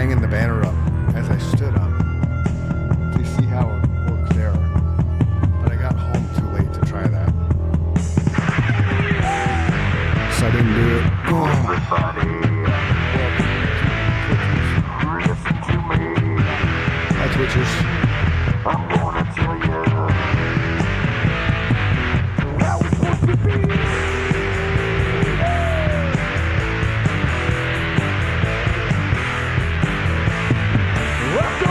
hanging the banner up as I stood up to see how it works there. But I got home too late to try that. So I didn't do it. Hi, Twitchers. I'm gonna tell you how it's supposed to be.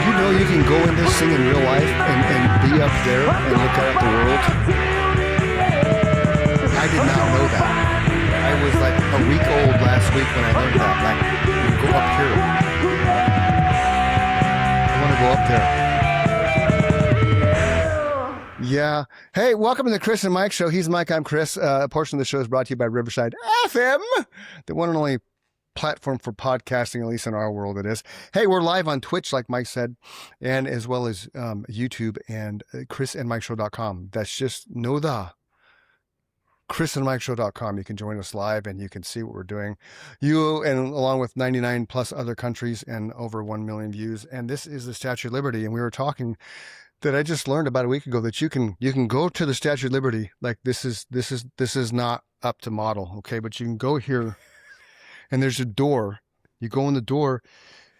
You know you can go in this thing in real life and be up there and look out at the world. I did not know that. I was like a week old last week when I learned that. Like, you go up here. I want to go up there. Yeah. Hey, welcome to the Chris and Mike Show. He's Mike, I'm Chris. A portion of the show is brought to you by Riverside FM, the one and only platform for podcasting, at least in our world it is. Hey, we're live on Twitch, like Mike said, and as well as YouTube and chrisandmikeshow.com. That's just chrisandmikeshow.com. You can join us live and you can see what we're doing. You, and along with 99 plus other countries and over 1 million views. And this is the Statue of Liberty. And we were talking that I just learned about a week ago that you can go to the Statue of Liberty. Like this is not up to model. Okay. But you can go here and there's a door. You go in the door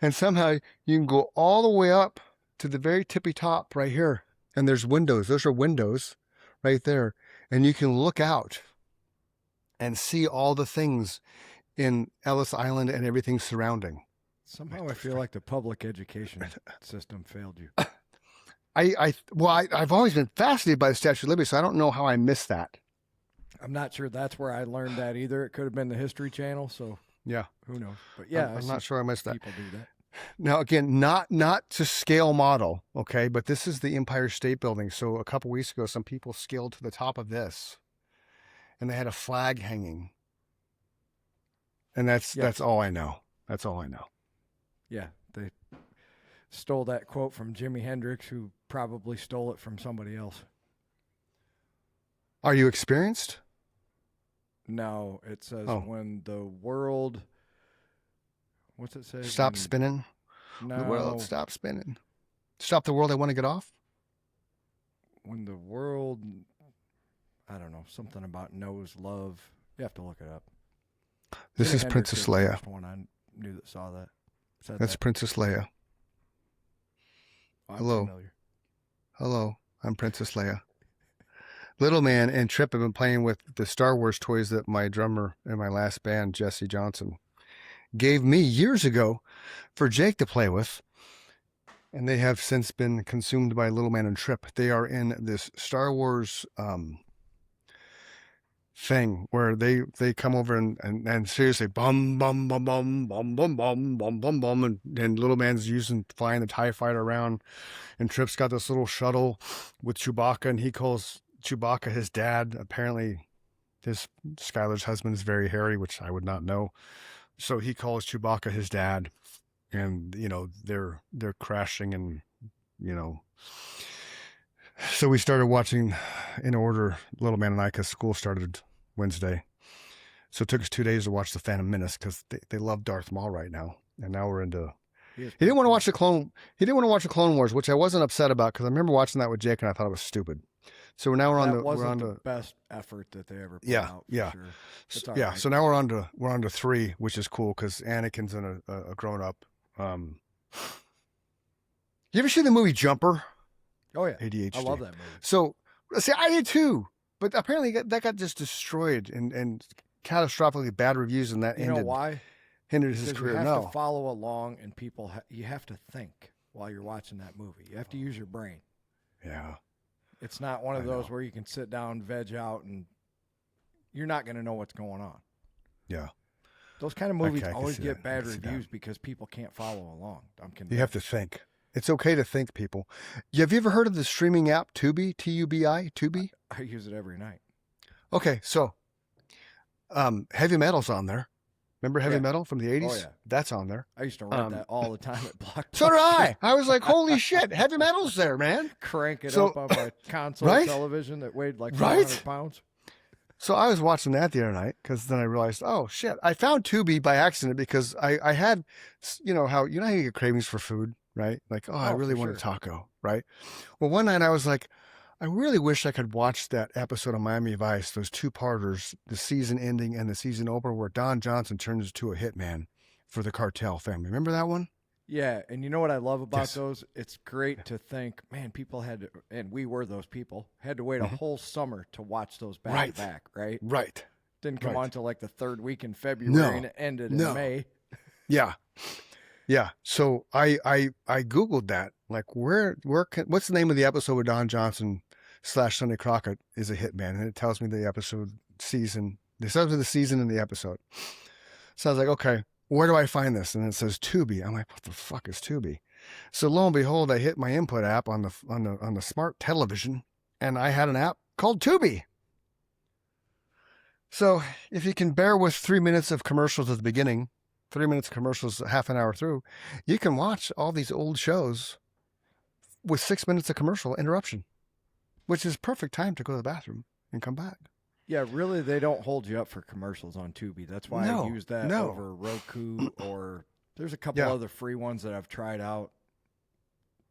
and somehow you can go all the way up to the very tippy top right here. And there's windows. Those are windows right there. And you can look out and see all the things in Ellis Island and everything surrounding. Somehow I feel like the public education system failed you. I've always been fascinated by the Statue of Liberty, so I don't know how I missed that. I'm not sure that's where I learned that either. It could have been the History Channel, so yeah, who knows? But yeah, I'm not sure I missed that. People do that. Now, again, not to scale model, okay, but this is the Empire State Building. So a couple weeks ago, some people scaled to the top of this, and they had a flag hanging, and that's all I know. That's all I know. Yeah, they stole that quote from Jimi Hendrix, who probably stole it from somebody else. Are you experienced? No, it says when the world. What's it say? Stop spinning. No. The world stop spinning. Stop the world. I want to get off. When the world, I don't know, something about knows love. You have to look it up. This Jimi is Hendrix Princess Leia. The first one I knew that saw that. That's Princess Leia. I'm Hello. familiar. Hello, I'm Princess Leia. Little Man and Trip have been playing with the Star Wars toys that my drummer in my last band, Jesse Johnson, gave me years ago for Jake to play with. And they have since been consumed by Little Man and Trip. They are in this Star Wars thing where they come over and seriously bum bum bum bum bum bum bum bum bum bum and Little Man's flying the TIE fighter around, and Trip's got this little shuttle with Chewbacca, and he calls Chewbacca his dad. Apparently Skylar's husband is very hairy, which I would not know. So he calls Chewbacca his dad, and they're crashing, and so we started watching in order, Little Man and I, because school started Wednesday. So it took us 2 days to watch The Phantom Menace because they love Darth Maul right now, and now we're into. He didn't want to watch the Clone Wars, which I wasn't upset about because I remember watching that with Jake and I thought it was stupid. So now we're on the best effort that they ever put out. Yeah. Sure. Yeah. Right. So now we're on to 3, which is cool because Anakin's a grown up. You ever see the movie Jumper? Oh yeah, ADHD. I love that movie. So see, I did too, but apparently that got just destroyed and catastrophically bad reviews, and that know why? Hindered his career. You have to follow along, and people you have to think while you're watching that movie. You have to use your brain. Yeah. It's not one of those where you can sit down, veg out, and you're not going to know what's going on. Yeah. Those kind of movies always see get that. bad reviews because people can't follow along. I'm convinced. You have to think. It's okay to think, people. Have you ever heard of the streaming app Tubi? Tubi? Tubi? I use it every night. Okay, so heavy metal's on there. Remember heavy metal from the 80s? Oh, yeah. That's on there. I used to rent that all the time at Blockbuster. So did I. I was like, holy shit, heavy metal's there, man. Crank it up on my console television that weighed like 500 pounds. So I was watching that the other night because then I realized, oh shit, I found Tubi by accident because I had, how you get cravings for food, right? Like, oh, I Oh, really for want a sure. taco, right? Well, one night I was like, I really wish I could watch that episode of Miami Vice, those two-parters, the season ending and the season opener, where Don Johnson turns into a hitman for the cartel family. Remember that one? Yeah, and you know what I love about Yes. those? It's great to think, man, people had to, and we were those people, had to wait a Hmm. whole summer to watch those back to Right. back, right? Right. Didn't come Right. on till like the third week in February and No. it ended in No. May. Yeah. Yeah. So I Googled that. Like, what's the name of the episode where Don Johnson / Sonny Crockett is a hitman? And it tells me the episode season. It tells me the season and the episode. So I was like, okay, where do I find this? And it says Tubi. I'm like, what the fuck is Tubi? So lo and behold, I hit my input app on the smart television, and I had an app called Tubi. So if you can bear with 3 minutes of commercials at the beginning, 3 minutes of commercials half an hour through, you can watch all these old shows with 6 minutes of commercial interruption, which is perfect time to go to the bathroom and come back. Yeah, really, they don't hold you up for commercials on Tubi. That's why I use that No. over Roku, or there's a couple Yeah. other free ones that I've tried out.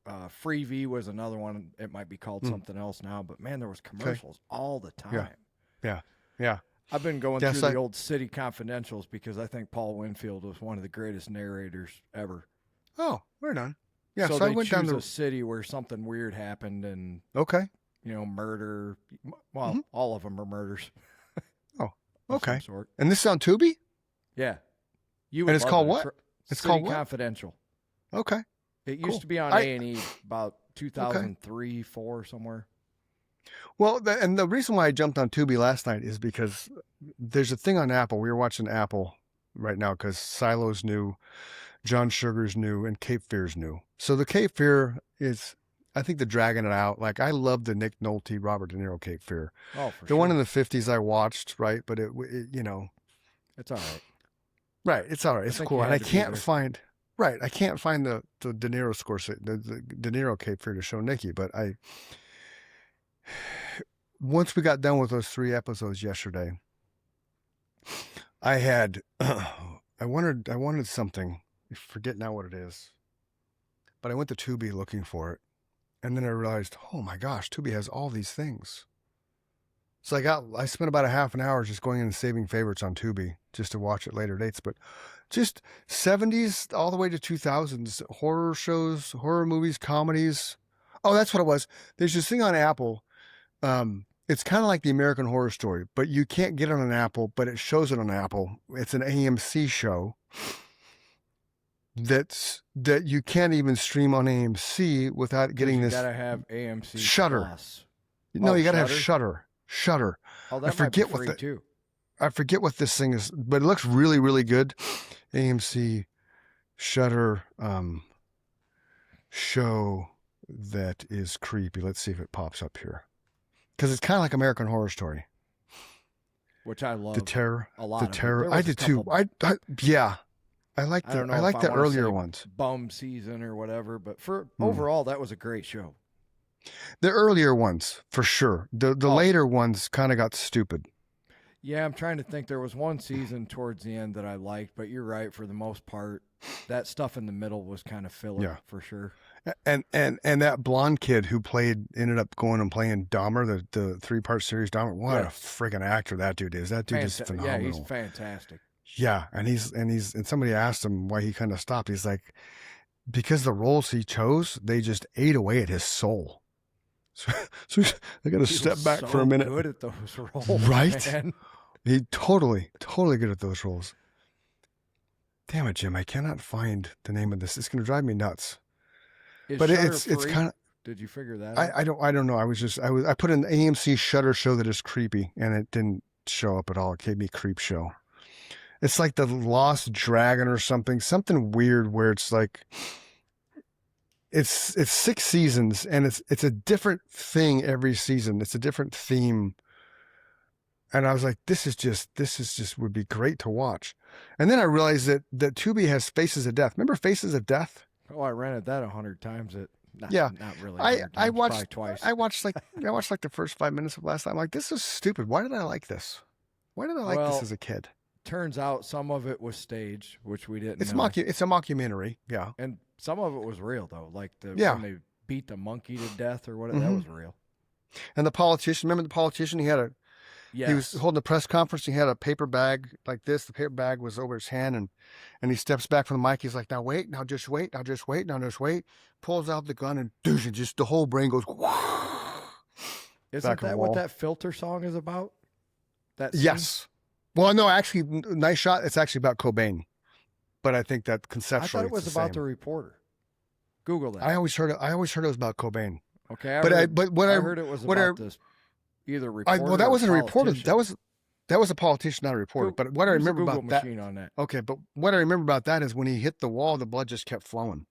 Freevee was another one. It might be called something else now, but man, there was commercials all the time. Yeah. I've been going Yes, through the old City Confidentials because I think Paul Winfield was one of the greatest narrators ever. Oh, we're done. Yeah, so so I they went down choose the. a city where something weird happened and, Okay. murder. Well, all of them are murders. Oh, of some okay. sort. And this is on Tubi? Yeah. You And would it's love called it. what? It's City called what? Confidential. Okay. It Cool. used to be on I- A&E about 2003, 4 somewhere. Well, and the reason why I jumped on Tubi last night is because there's a thing on Apple. We were watching Apple right now because Silo's new, John Sugar's new, and Cape Fear's new. So the Cape Fear is, I think they're dragging it out. Like, I love the Nick Nolte, Robert De Niro Cape Fear. Oh, for The sure. one in the 50s I watched, right? But it It's all right. right. It's all right. It's think cool. you And had I to be can't there. find, right. I can't find the De Niro score, the De Niro Cape Fear to show Nikki, but once we got done with those 3 episodes yesterday, I had, I wanted something. I forget now what it is, but I went to Tubi looking for it. And then I realized, oh my gosh, Tubi has all these things. So I spent about a half an hour just going in and saving favorites on Tubi just to watch at later dates. But just 70s all the way to 2000s, horror shows, horror movies, comedies. Oh, that's what it was. There's this thing on Apple. It's kind of like the American Horror Story, but you can't get it on Apple, but it shows it on Apple. It's an AMC show that you can't even stream on AMC without getting you this. gotta have AMC Shudder. Plus. No, Oh, you got to have Shudder? Shudder. Oh, I that might be forget what free too. I forget what this thing is, but it looks really, really good. AMC Shudder show that is creepy. Let's see if it pops up here, because it's kind of like American Horror Story. Which I love. The terror, a lot the of it. terror. There I was a did too. couple Yeah, I like I don't know I if like I the wanna earlier say ones. bum season or whatever, but for overall, that was a great show. The earlier ones for sure. The Oh. later ones kind of got stupid. Yeah, I'm trying to think. There was one season towards the end that I liked, but you're right. For the most part, that stuff in the middle was kind of filler, Yeah. for sure. And that blonde kid who ended up going and playing Dahmer, the 3-part series Dahmer. What Yeah. a friggin' actor that dude is. That dude is phenomenal. Yeah, he's fantastic. Yeah, and somebody asked him why he kind of stopped. He's like, because the roles he chose, they just ate away at his soul. So I got to He step was back so for a minute. Good at those roles, Right? man. He totally good at those roles. Damn it, Jim! I cannot find the name of this. It's going to drive me nuts. Is But Shudder it's free? kind of. Did you figure that out? I don't know. I put an AMC Shutter show that is creepy, and it didn't show up at all. It gave me Creep Show. It's like the Lost Dragon or something weird where it's like it's 6 seasons and it's a different thing every season. It's a different theme. And I was like, this is just would be great to watch. And then I realized that Tubi has Faces of Death. Remember Faces of Death? Oh, I rented that 100 times at Yeah. Not really. I 100 I times, probably watched twice. I watched like the first 5 minutes of last night. I'm like, this is stupid. Why did I like this? Why did I like this Well, as a kid? turns out some of it was staged, which we didn't It's know, it's a mockumentary. Yeah. and some of it was real though. Like Yeah. when they beat the monkey to death or whatever, that hmm was real. And the politician, remember the politician? He was Yes. holding a press conference. He had a paper bag like this. The paper bag was over his hand, and he steps back from the mic. He's like, "Now wait, now just wait, now just wait, now just wait." Pulls out the gun and douche, and just the whole brain goes. Isn't Back of the that what wall. that filter song is about? That scene? Yes. Well, no, actually, nice shot. It's actually about Cobain, but I think that I conceptually thought it was it's the about same. the reporter. Google that. I always heard it was about Cobain. Okay, But what I I heard it was what I, about this either reporter. well, that or wasn't a reporter. politician. That was a politician, not a reporter. But what I Use the remember Google about that. machine on that. Okay, but what I remember about that is when he hit the wall, the blood just kept flowing.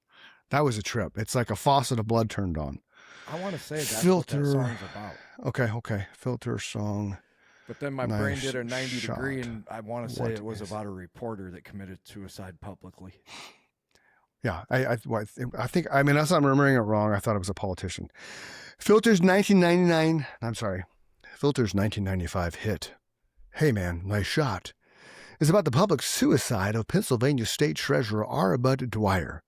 That was a trip. It's like a faucet of blood turned on. I want to say that's Filter. what that song's about. Okay. Filter song. But then my Nice brain did a 90 shot. degree, and I want to say What it was is- about a reporter that committed suicide publicly. Yeah, I think, I mean, unless I'm remembering it wrong, I thought it was a politician. Filter's 1999, I'm sorry, Filter's 1995 hit, "Hey Man, Nice Shot," is about the public suicide of Pennsylvania State Treasurer R. Bud Dwyer.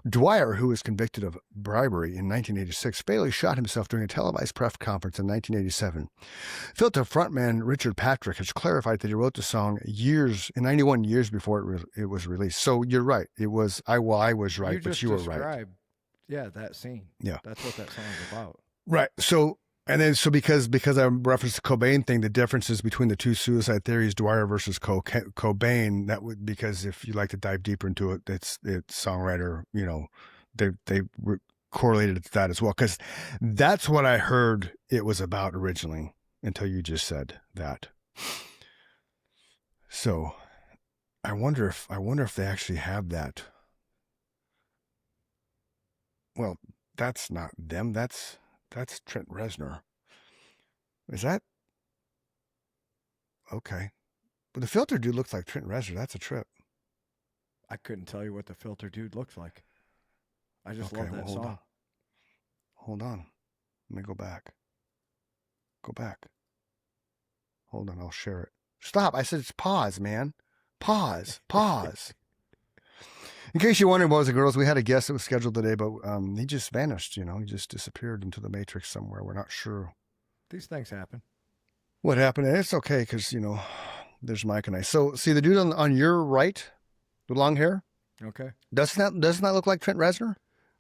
Dwyer, who was convicted of bribery in 1986, fatally shot himself during a televised press conference in 1987. Filter frontman Richard Patrick has clarified that he wrote the song 91 years before it was released. So you're right. It was I was right, but you were right. described, yeah, that scene. Yeah. That's what that song's about. Right. So because I referenced the Cobain thing, the differences between the two suicide theories, Dwyer versus Cobain, that would, because if you like to dive deeper into it, it's songwriter, they correlated to that as well, because that's what I heard it was about originally until you just said that. So I wonder if they actually have that. Well, that's not them. That's Trent Reznor. Is that okay? But the Filter dude looks like Trent Reznor. That's a trip. I couldn't tell you what the filter dude looks like. I just Okay, love that well, song. Hold on. Let me go back. Go back. Hold on. I'll share it. Stop. I said it's pause, man. Pause. In case you wondered, boys and girls, we had a guest that was scheduled today, but he just vanished. He just disappeared into the matrix somewhere. We're not sure These things happen. what happened. And it's okay because, there's Mike and I. So, see the dude on your right, the long hair? Okay. Doesn't that look like Trent Reznor?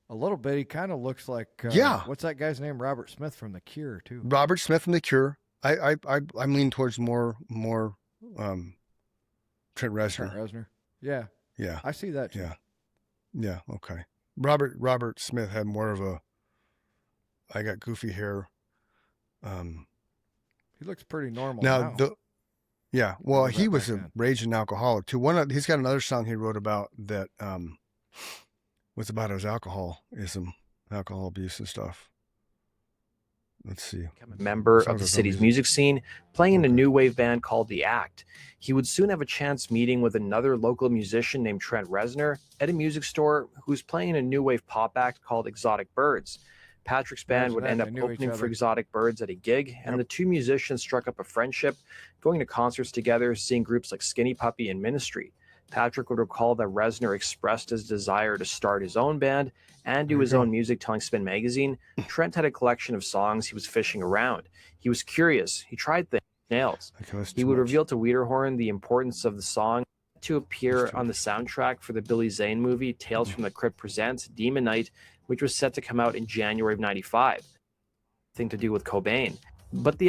A little bit. He kind of looks like Yeah. What's that guy's name? Robert Smith from The Cure too. Robert Smith from The Cure. I'm leaning towards more Trent Reznor. Trent Reznor. Yeah. Yeah. I see that too. Yeah. Yeah. Okay. Robert Smith had more of I got goofy hair. He looks pretty normal Now now. yeah. Well, was he that was back a then? raging alcoholic too. He's got another song he wrote about that was about his alcoholism, alcohol abuse and stuff. Let's see. Member Sounds of the like city's music. music scene, playing in a Okay. new wave band called The Act. He would soon have a chance meeting with another local musician named Trent Reznor at a music store who's playing in a new wave pop act called Exotic Birds. Patrick's band Imagine would that, end they up knew each opening for other. Exotic Birds at a gig, and the two musicians struck up a friendship, going to concerts together, seeing groups like Skinny Puppy and Ministry. Patrick would recall that Reznor expressed his desire to start his own band and do There you his go. own music, telling Spin Magazine. Trent had a collection of songs he was fishing around. He was curious. He tried things, nails. Okay, that's He too would much. reveal to Wiederhorn the importance of the song to appear That's too on the soundtrack for the Billy Zane movie Tales from the Crypt Presents Demon Night, which was set to come out in January of 95. Thing to do with Cobain. But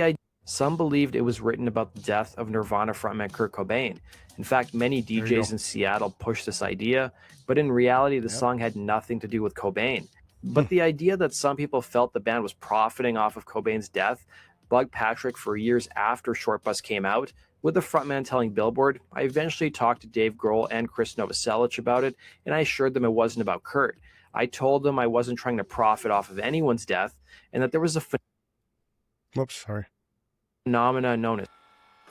some believed it was written about the death of Nirvana frontman Kurt Cobain. In fact, many you DJs go. in Seattle pushed this idea, but in reality, the Yep. song had nothing to do with Cobain. But the idea that some people felt the band was profiting off of Cobain's death bugged Patrick for years after Short Bus came out, with the frontman telling Billboard, "I eventually talked to Dave Grohl and Chris Novoselic about it, and I assured them it wasn't about Kurt. I told them I wasn't trying to profit off of anyone's death, and that there was a Whoops, sorry. phenomena known as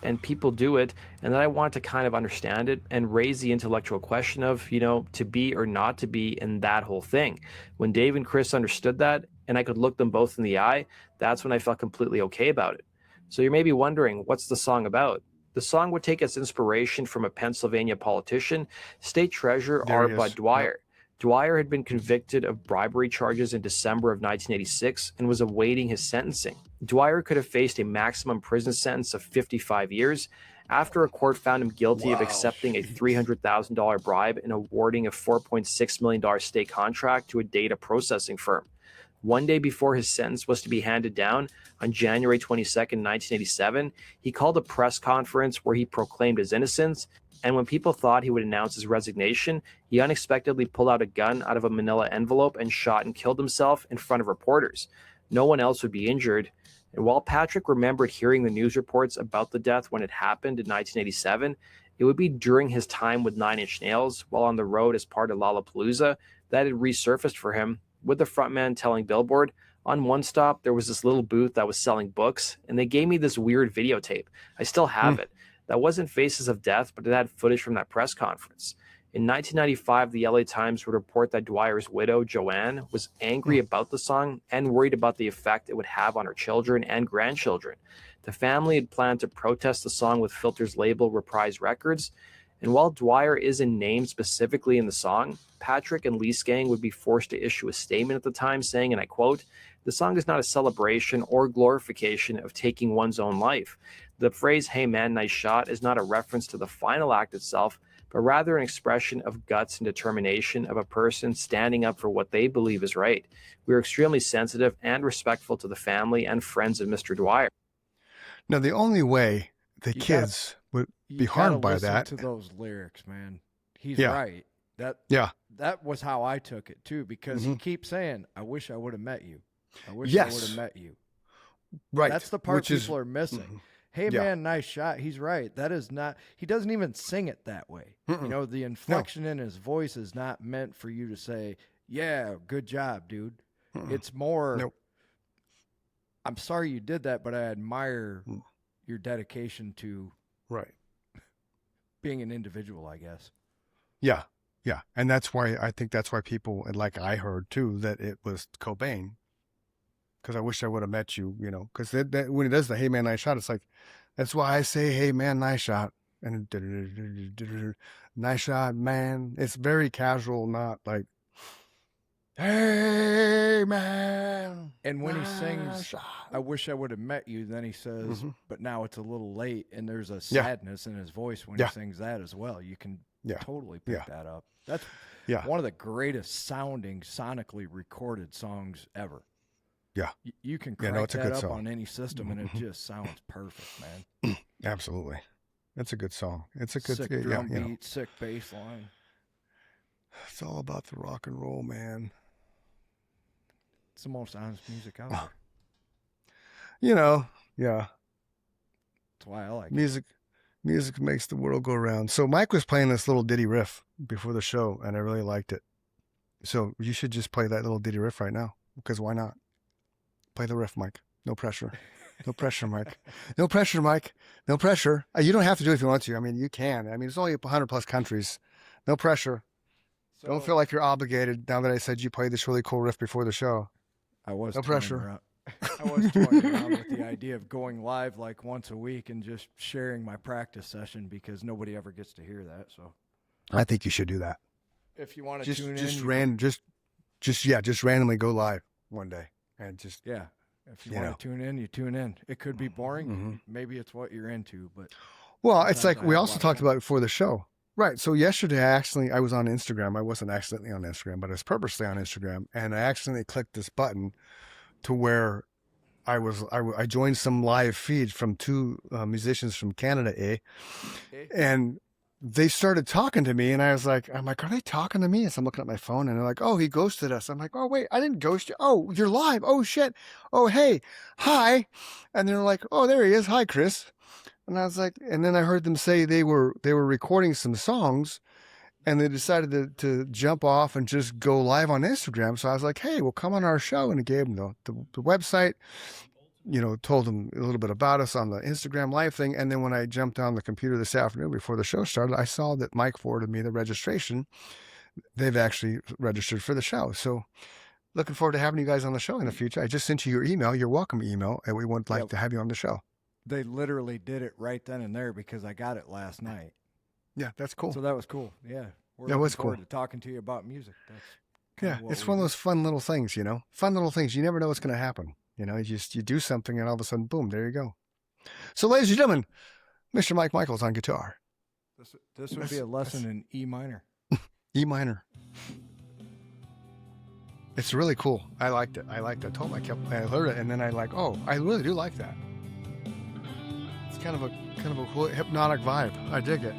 and people do it, and then I want to kind of understand it and raise the intellectual question of, to be or not to be in that whole thing. When Dave and Chris understood that, and I could look them both in the eye, that's when I felt completely okay about it. So you may be wondering, what's the song about? The song would take its inspiration from a Pennsylvania politician, State Treasurer There R. he is. Bud Dwyer. Dwyer had been convicted of bribery charges in December of 1986 and was awaiting his sentencing. Dwyer could have faced a maximum prison sentence of 55 years after a court found him guilty of accepting a $300,000 bribe and awarding a $4.6 million state contract to a data processing firm. One day before his sentence was to be handed down, on January 22nd, 1987, he called a press conference where he proclaimed his innocence, and when people thought he would announce his resignation, he unexpectedly pulled out a gun out of a manila envelope and shot and killed himself in front of reporters. No one else would be injured. And while Patrick remembered hearing the news reports about the death when it happened in 1987, it would be during his time with Nine Inch Nails, while on the road as part of Lollapalooza, that it resurfaced for him, with the frontman telling Billboard, on one stop, there was this little booth that was selling books, and they gave me this weird videotape. I still have it. That wasn't Faces of Death, but it had footage from that press conference. In 1995, the LA Times would report that Dwyer's widow, Joanne, was angry about the song and worried about the effect it would have on her children and grandchildren. The family had planned to protest the song with Filter's label Reprise Records, and while Dwyer isn't named specifically in the song, Patrick and Lee's gang would be forced to issue a statement at the time saying, and I quote, "The song is not a celebration or glorification of taking one's own life. The phrase, 'Hey man, nice shot,' is not a reference to the final act itself, but rather an expression of guts and determination of a person standing up for what they believe is right. We are extremely sensitive and respectful to the family and friends of Mr. Dwyer." Now, the only way the You kids would You be harmed gotta by listen that. to those lyrics, man. He's Yeah. right. Yeah. That was how I took it too, because he Mhm. keeps saying, "I wish I would have met you. I wish I Yes. would have met you." Right. That's the part Which is- people are missing. Mhm. Hey Yeah. man, nice shot. He's right. That is not. He doesn't even sing it that way. Mm-mm. You know, the inflection in his voice is not meant for you to say, "Yeah, good job, dude." Mm-mm. It's more, Nope. "I'm sorry you did that, but I admire Mm. your dedication to Right. being an individual," I guess. Yeah. Yeah. And that's why I think that's why people, and like I heard too, that it was Cobain. Because I wish I would have met you, because when he does the "Hey man, nice shot," it's like, that's why I say "Hey man, nice shot," and nice shot, man. It's very casual, not like, "Hey man." And when he nice sings, shot." "I wish I would have met you," then he says, Mhm. "But now it's a little late," and there's a Yeah. sadness in his voice when Yeah. he sings that as well. You can Yeah. totally pick Yeah. that up. That's Yeah. one of the greatest sounding, sonically recorded songs ever. Yeah. You can Yeah, crank no, it's a that good up song. on any system, and it Mhm. just sounds perfect, man. Absolutely. It's a good song. It's a good, Sick yeah, drum beat, sick bass line. it's all about the rock and roll, man. It's the most honest music out Oh. there. Yeah. That's why I like it. Music makes the world go round. So Mike was playing this little ditty riff before the show, and I really liked it. So you should just play that little ditty riff right now, because why not? Play the riff, Mike. No pressure. No pressure, Mike. No pressure, Mike. No pressure. You don't have to do it if you want to. I mean, you can. I mean, it's only 100 plus countries. No pressure. Don't So, feel like you're obligated now that I said you played this really cool riff before the show. I was no toying pressure. around- I was toying around with the idea of going live like once a week and just sharing my practice session, because nobody ever gets to hear that. So I think you should do that. if you want to Just tune just in, just randomly go live one day and just yeah. If you you want know. to tune in, you tune in. It could be boring. Mhm. Maybe it's what you're into, but Well, it's Sometimes like I we have a also lot of talked fun. about it before the show. Right. So yesterday I was on Instagram. I wasn't accidentally on Instagram, but I was purposely on Instagram, and I accidentally clicked this button to where I joined some live feed from two musicians from Canada, and they started talking to me, and I'm like, are they talking to me? So I'm looking at my phone, and they're like, "Oh, he ghosted us." I'm like, "Oh, wait, I didn't ghost you. Oh, you're live. Oh, shit. Oh, hey, hi." And they're like, "Oh, there he is. Hi, Chris." And I was like, and then I heard them say they were recording some songs, and they decided to jump off and just go live on Instagram. So I was like, "Hey, well, come on our show," and I gave them the website. told them a little bit about us on the Instagram live thing. And then when I jumped on the computer this afternoon before the show started, I saw that Mike forwarded me the registration. They've actually registered for the show. So looking forward to having you guys on the show in the future. I just sent you your email, your welcome email, and we would like to have you on the show. They literally did it right then and there because I got it last night. Yeah, that's cool. So that was cool. Yeah. That was cool. To talking to you about music. Yeah, it's one of those fun little things, Fun little things. You never know what's going to happen. You do something and all of a sudden, boom, there you go. So, ladies and gentlemen, Mr. Mike Michaels on guitar. This would be a lesson in E minor. E minor. It's really cool. I liked it. I told him I heard it, and then I really do like that. It's kind of a hypnotic vibe. I dig it.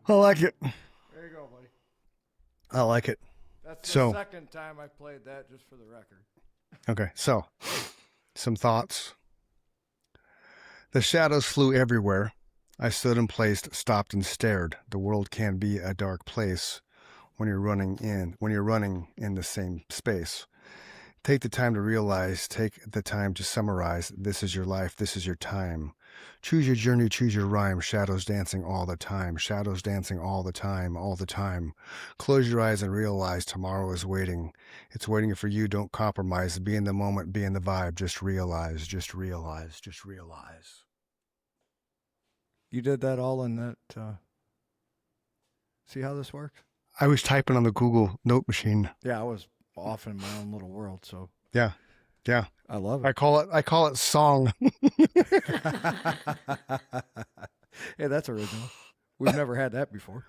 I like it. There you go, buddy. I like it. That's the So- second time I played that, just for the record. Okay, so some thoughts. The shadows flew everywhere. I stood and placed, stopped and stared. The world can be a dark place when you're running in the same space. Take the time to realize, take the time to summarize. This is your life, this is your time. Choose your journey, choose your rhyme. Shadows dancing all the time. Shadows dancing all the time, all the time. Close your eyes and realize tomorrow is waiting. It's waiting for you. Don't compromise. Be in the moment, be in the vibe. Just realize, just realize, just realize. You did that all in that. See how this works? I was typing on the Google note machine. Yeah, I was off in my own little world, so Yeah. Yeah. I love I it. call it song. Hey, that's original. We've never had that before.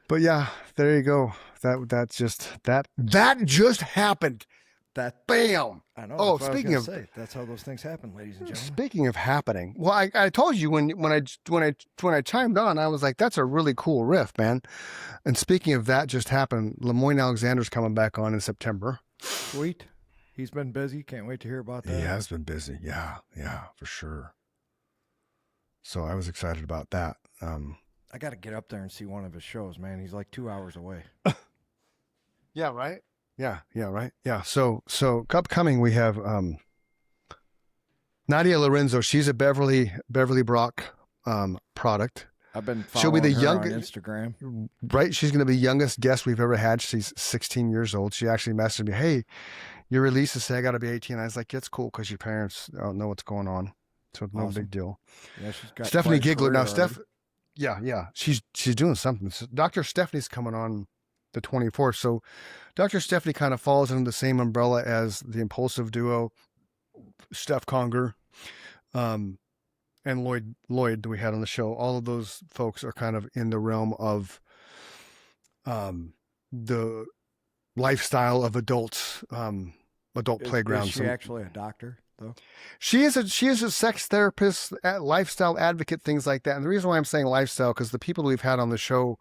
But yeah, there you go. That just happened. That Bam. I know. Oh, that's what I was speaking gonna of- say, that's how those things happen, ladies and gentlemen. Speaking of happening, well, I told you when I chimed on, I was like, that's a really cool riff, man. And speaking of that, just happened. Lemoyne Alexander's coming back on in September. Sweet. He's been busy. Can't wait to hear about that. He has been busy. Yeah, for sure. So I was excited about that. I got to get up there and see one of his shows, man. He's like 2 hours away. Yeah, right. Yeah, right. Yeah. So upcoming we have Nadia Lorenzo. She's a Beverly Brock product. I've been She'll be following the her on youngest- Instagram. Right. She's going to be the youngest guest we've ever had. She's 16 years old. She actually messaged me, "Hey, your releases say I got to be 18." I was like, "It's cool because your parents don't know what's going on, so it's no Awesome. big deal." Yeah, she's got Stephanie quite a Giggler now. career Steph, yeah, she's doing something. So Dr. Stephanie's coming on the 24th. So Dr. Stephanie kind of falls under the same umbrella as the Impulsive Duo, Steph Conger, and Lloyd that we had on the show. All of those folks are kind of in the realm of the lifestyle of adults, adult playgrounds. Is she actually a doctor, though? She is a sex therapist, lifestyle advocate, things like that. And the reason why I'm saying lifestyle, because the people we've had on the show,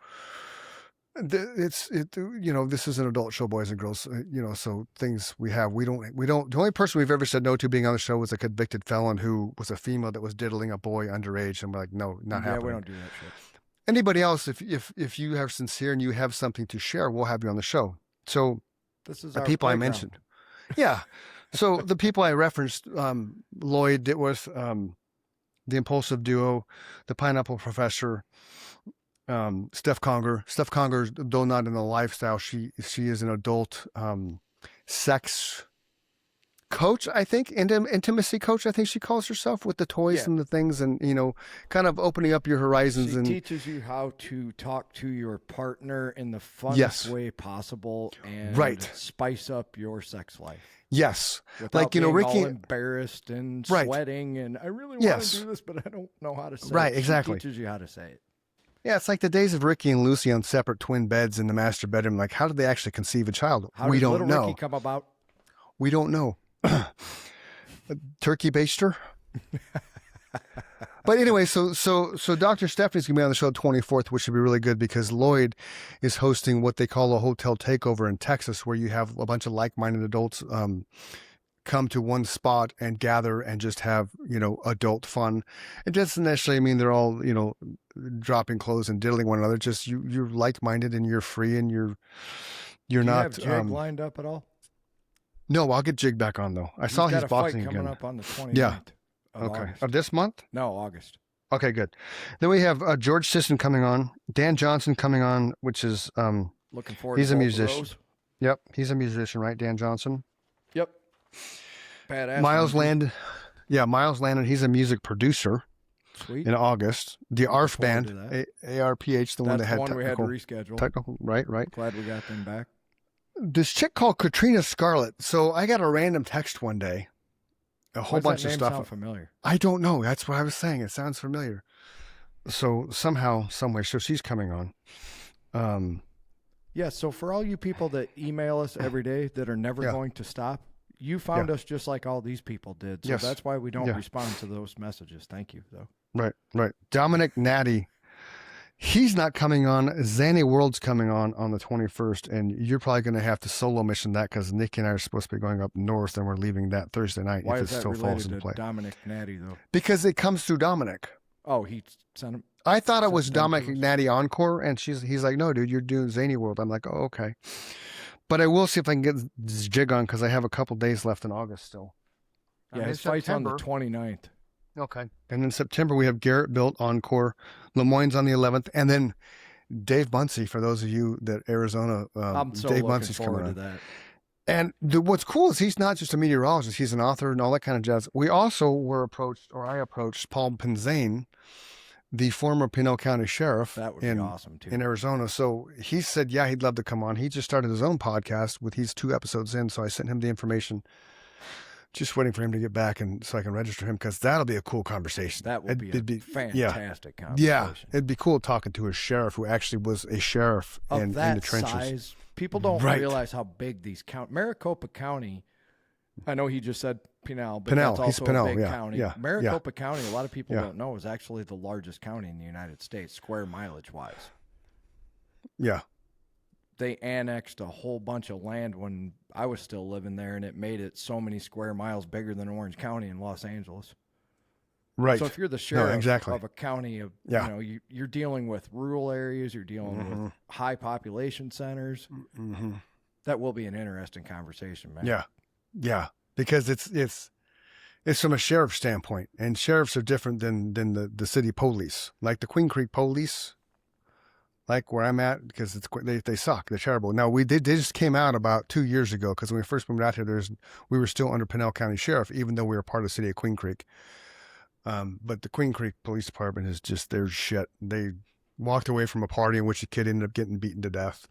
this is an adult show, boys and girls, so things we don't, the only person we've ever said no to being on the show was a convicted felon who was a female that was diddling a boy underage. And we're like, no, not Yeah, happening. we don't do that shit. Anybody else, if you are sincere and you have something to share, we'll have you on the show. So This is the our people I playground. mentioned. Yeah. So the people I referenced, Lloyd Ditworth, the Impulsive Duo, the Pineapple Professor, Steph Conger. Steph Conger, though not in the lifestyle, she is an adult sex coach, I think, intimacy coach, I think she calls herself, with the toys Yeah. and the things, and kind of opening up your horizons. She And teaches you how to talk to your partner in the funnest Yes. way possible and Right. spice up your sex life. yes, Without like being Ricky. all embarrassed and Right. sweating and I really want Yes. to do this, but I don't know how to say Right, it. exactly. She teaches you how to say it. Yeah, it's like the days of Ricky and Lucy on separate twin beds in the master bedroom. Like, how did they actually conceive a child? How We did don't little know. Ricky come about? We don't know. Turkey baster. But anyway, so Dr. Stephanie's gonna be on the show the 24th, which should be really good because Lloyd is hosting what they call a hotel takeover in Texas, where you have a bunch of like-minded adults come to one spot and gather and just have adult fun. It doesn't necessarily mean they're all dropping clothes and diddling one another. Just you're like-minded and you're free and you're Do you not. have Jig lined up at all? No, I'll get Jig back on though. I saw He's his got a boxing fight coming again. up on the 29th Yeah. of Okay, August. of this month. No, August. Okay, good. Then we have George Sisson coming on, Dan Johnson coming on, which is Looking forward He's to a both of musician. those. yep, he's a musician, right? Dan Johnson. Yep. Badass. Miles music. Miles Landon. He's a music producer Sweet. in August. The ARF forward band, to that. ARPH, the one That's that had the one we had to technical, reschedule. technical, right. Glad we got them back. This chick called Katrina Scarlett. So I got a random text one day, a whole Why does bunch that of name stuff. sound familiar? I don't know. That's what I was saying. It sounds familiar. So somehow, some way, so she's coming on. Yeah, so for all you people that email us every day that are never Yeah. going to stop, you found us just like all these people did. So Yes. that's why we don't Yeah. respond to those messages. Thank you, though. Right. Dominic Natty. He's not coming on. Zanny World's coming on the 21st, and you're probably going to have to solo mission that because Nick and I are supposed to be going up north, and we're leaving that Thursday night Why if is it that still falls related into to play. Dominic Natty though? Because it comes through Dominic. Oh, he sent him. I thought it was Sent them to Dominic us? Natty Encore, and he's like, no, dude, you're doing Zany World. I'm like, oh, okay. But I will see if I can get this jig on because I have a couple days left in August still. Yeah, In his fight's on the September- 29th. Okay. And in September, we have Garrett Built Encore, Lemoyne's on the 11th, and then Dave Bunsey, for those of you that Arizona, I'm so Dave looking Bunsey's forward coming to on. that. And what's cool is he's not just a meteorologist, he's an author and all that kind of jazz. We also were approached, or I approached Paul Penzane, the former Pinell County Sheriff That would be awesome too. in Arizona. So he said, yeah, he'd love to come on. He just started his own podcast with he's 2 episodes in. So I sent him the information, just waiting for him to get back and so I can register him because that'll be a cool conversation. That would be It'd a fantastic conversation. Yeah, it'd be cool talking to a sheriff who actually was a sheriff Of in that the trenches. size, people don't Right. realize how big these Maricopa County. I know he just said Pinell, but Pinell, that's he's also Pinell, a big yeah, county. yeah, Maricopa County, a lot of people Yeah. don't know, is actually the largest county in the United States, square mileage wise. Yeah. They annexed a whole bunch of land when I was still living there, and it made it so many square miles bigger than Orange County in Los Angeles. Right. So if you're the sheriff exactly. of a county of, Yeah. you're dealing with rural areas, you're dealing Mm-hmm. with high population centers. Mm-hmm. That will be an interesting conversation, man. Yeah. Yeah. Because it's from a sheriff standpoint, and sheriffs are different than the city police, like the Queen Creek police, like where I'm at, because they suck. They're terrible. Now they just came out about 2 years ago because when we first moved out here, we were still under Pinell County Sheriff, even though we were part of the city of Queen Creek. But the Queen Creek Police Department is just their shit. They walked away from a party in which a kid ended up getting beaten to death.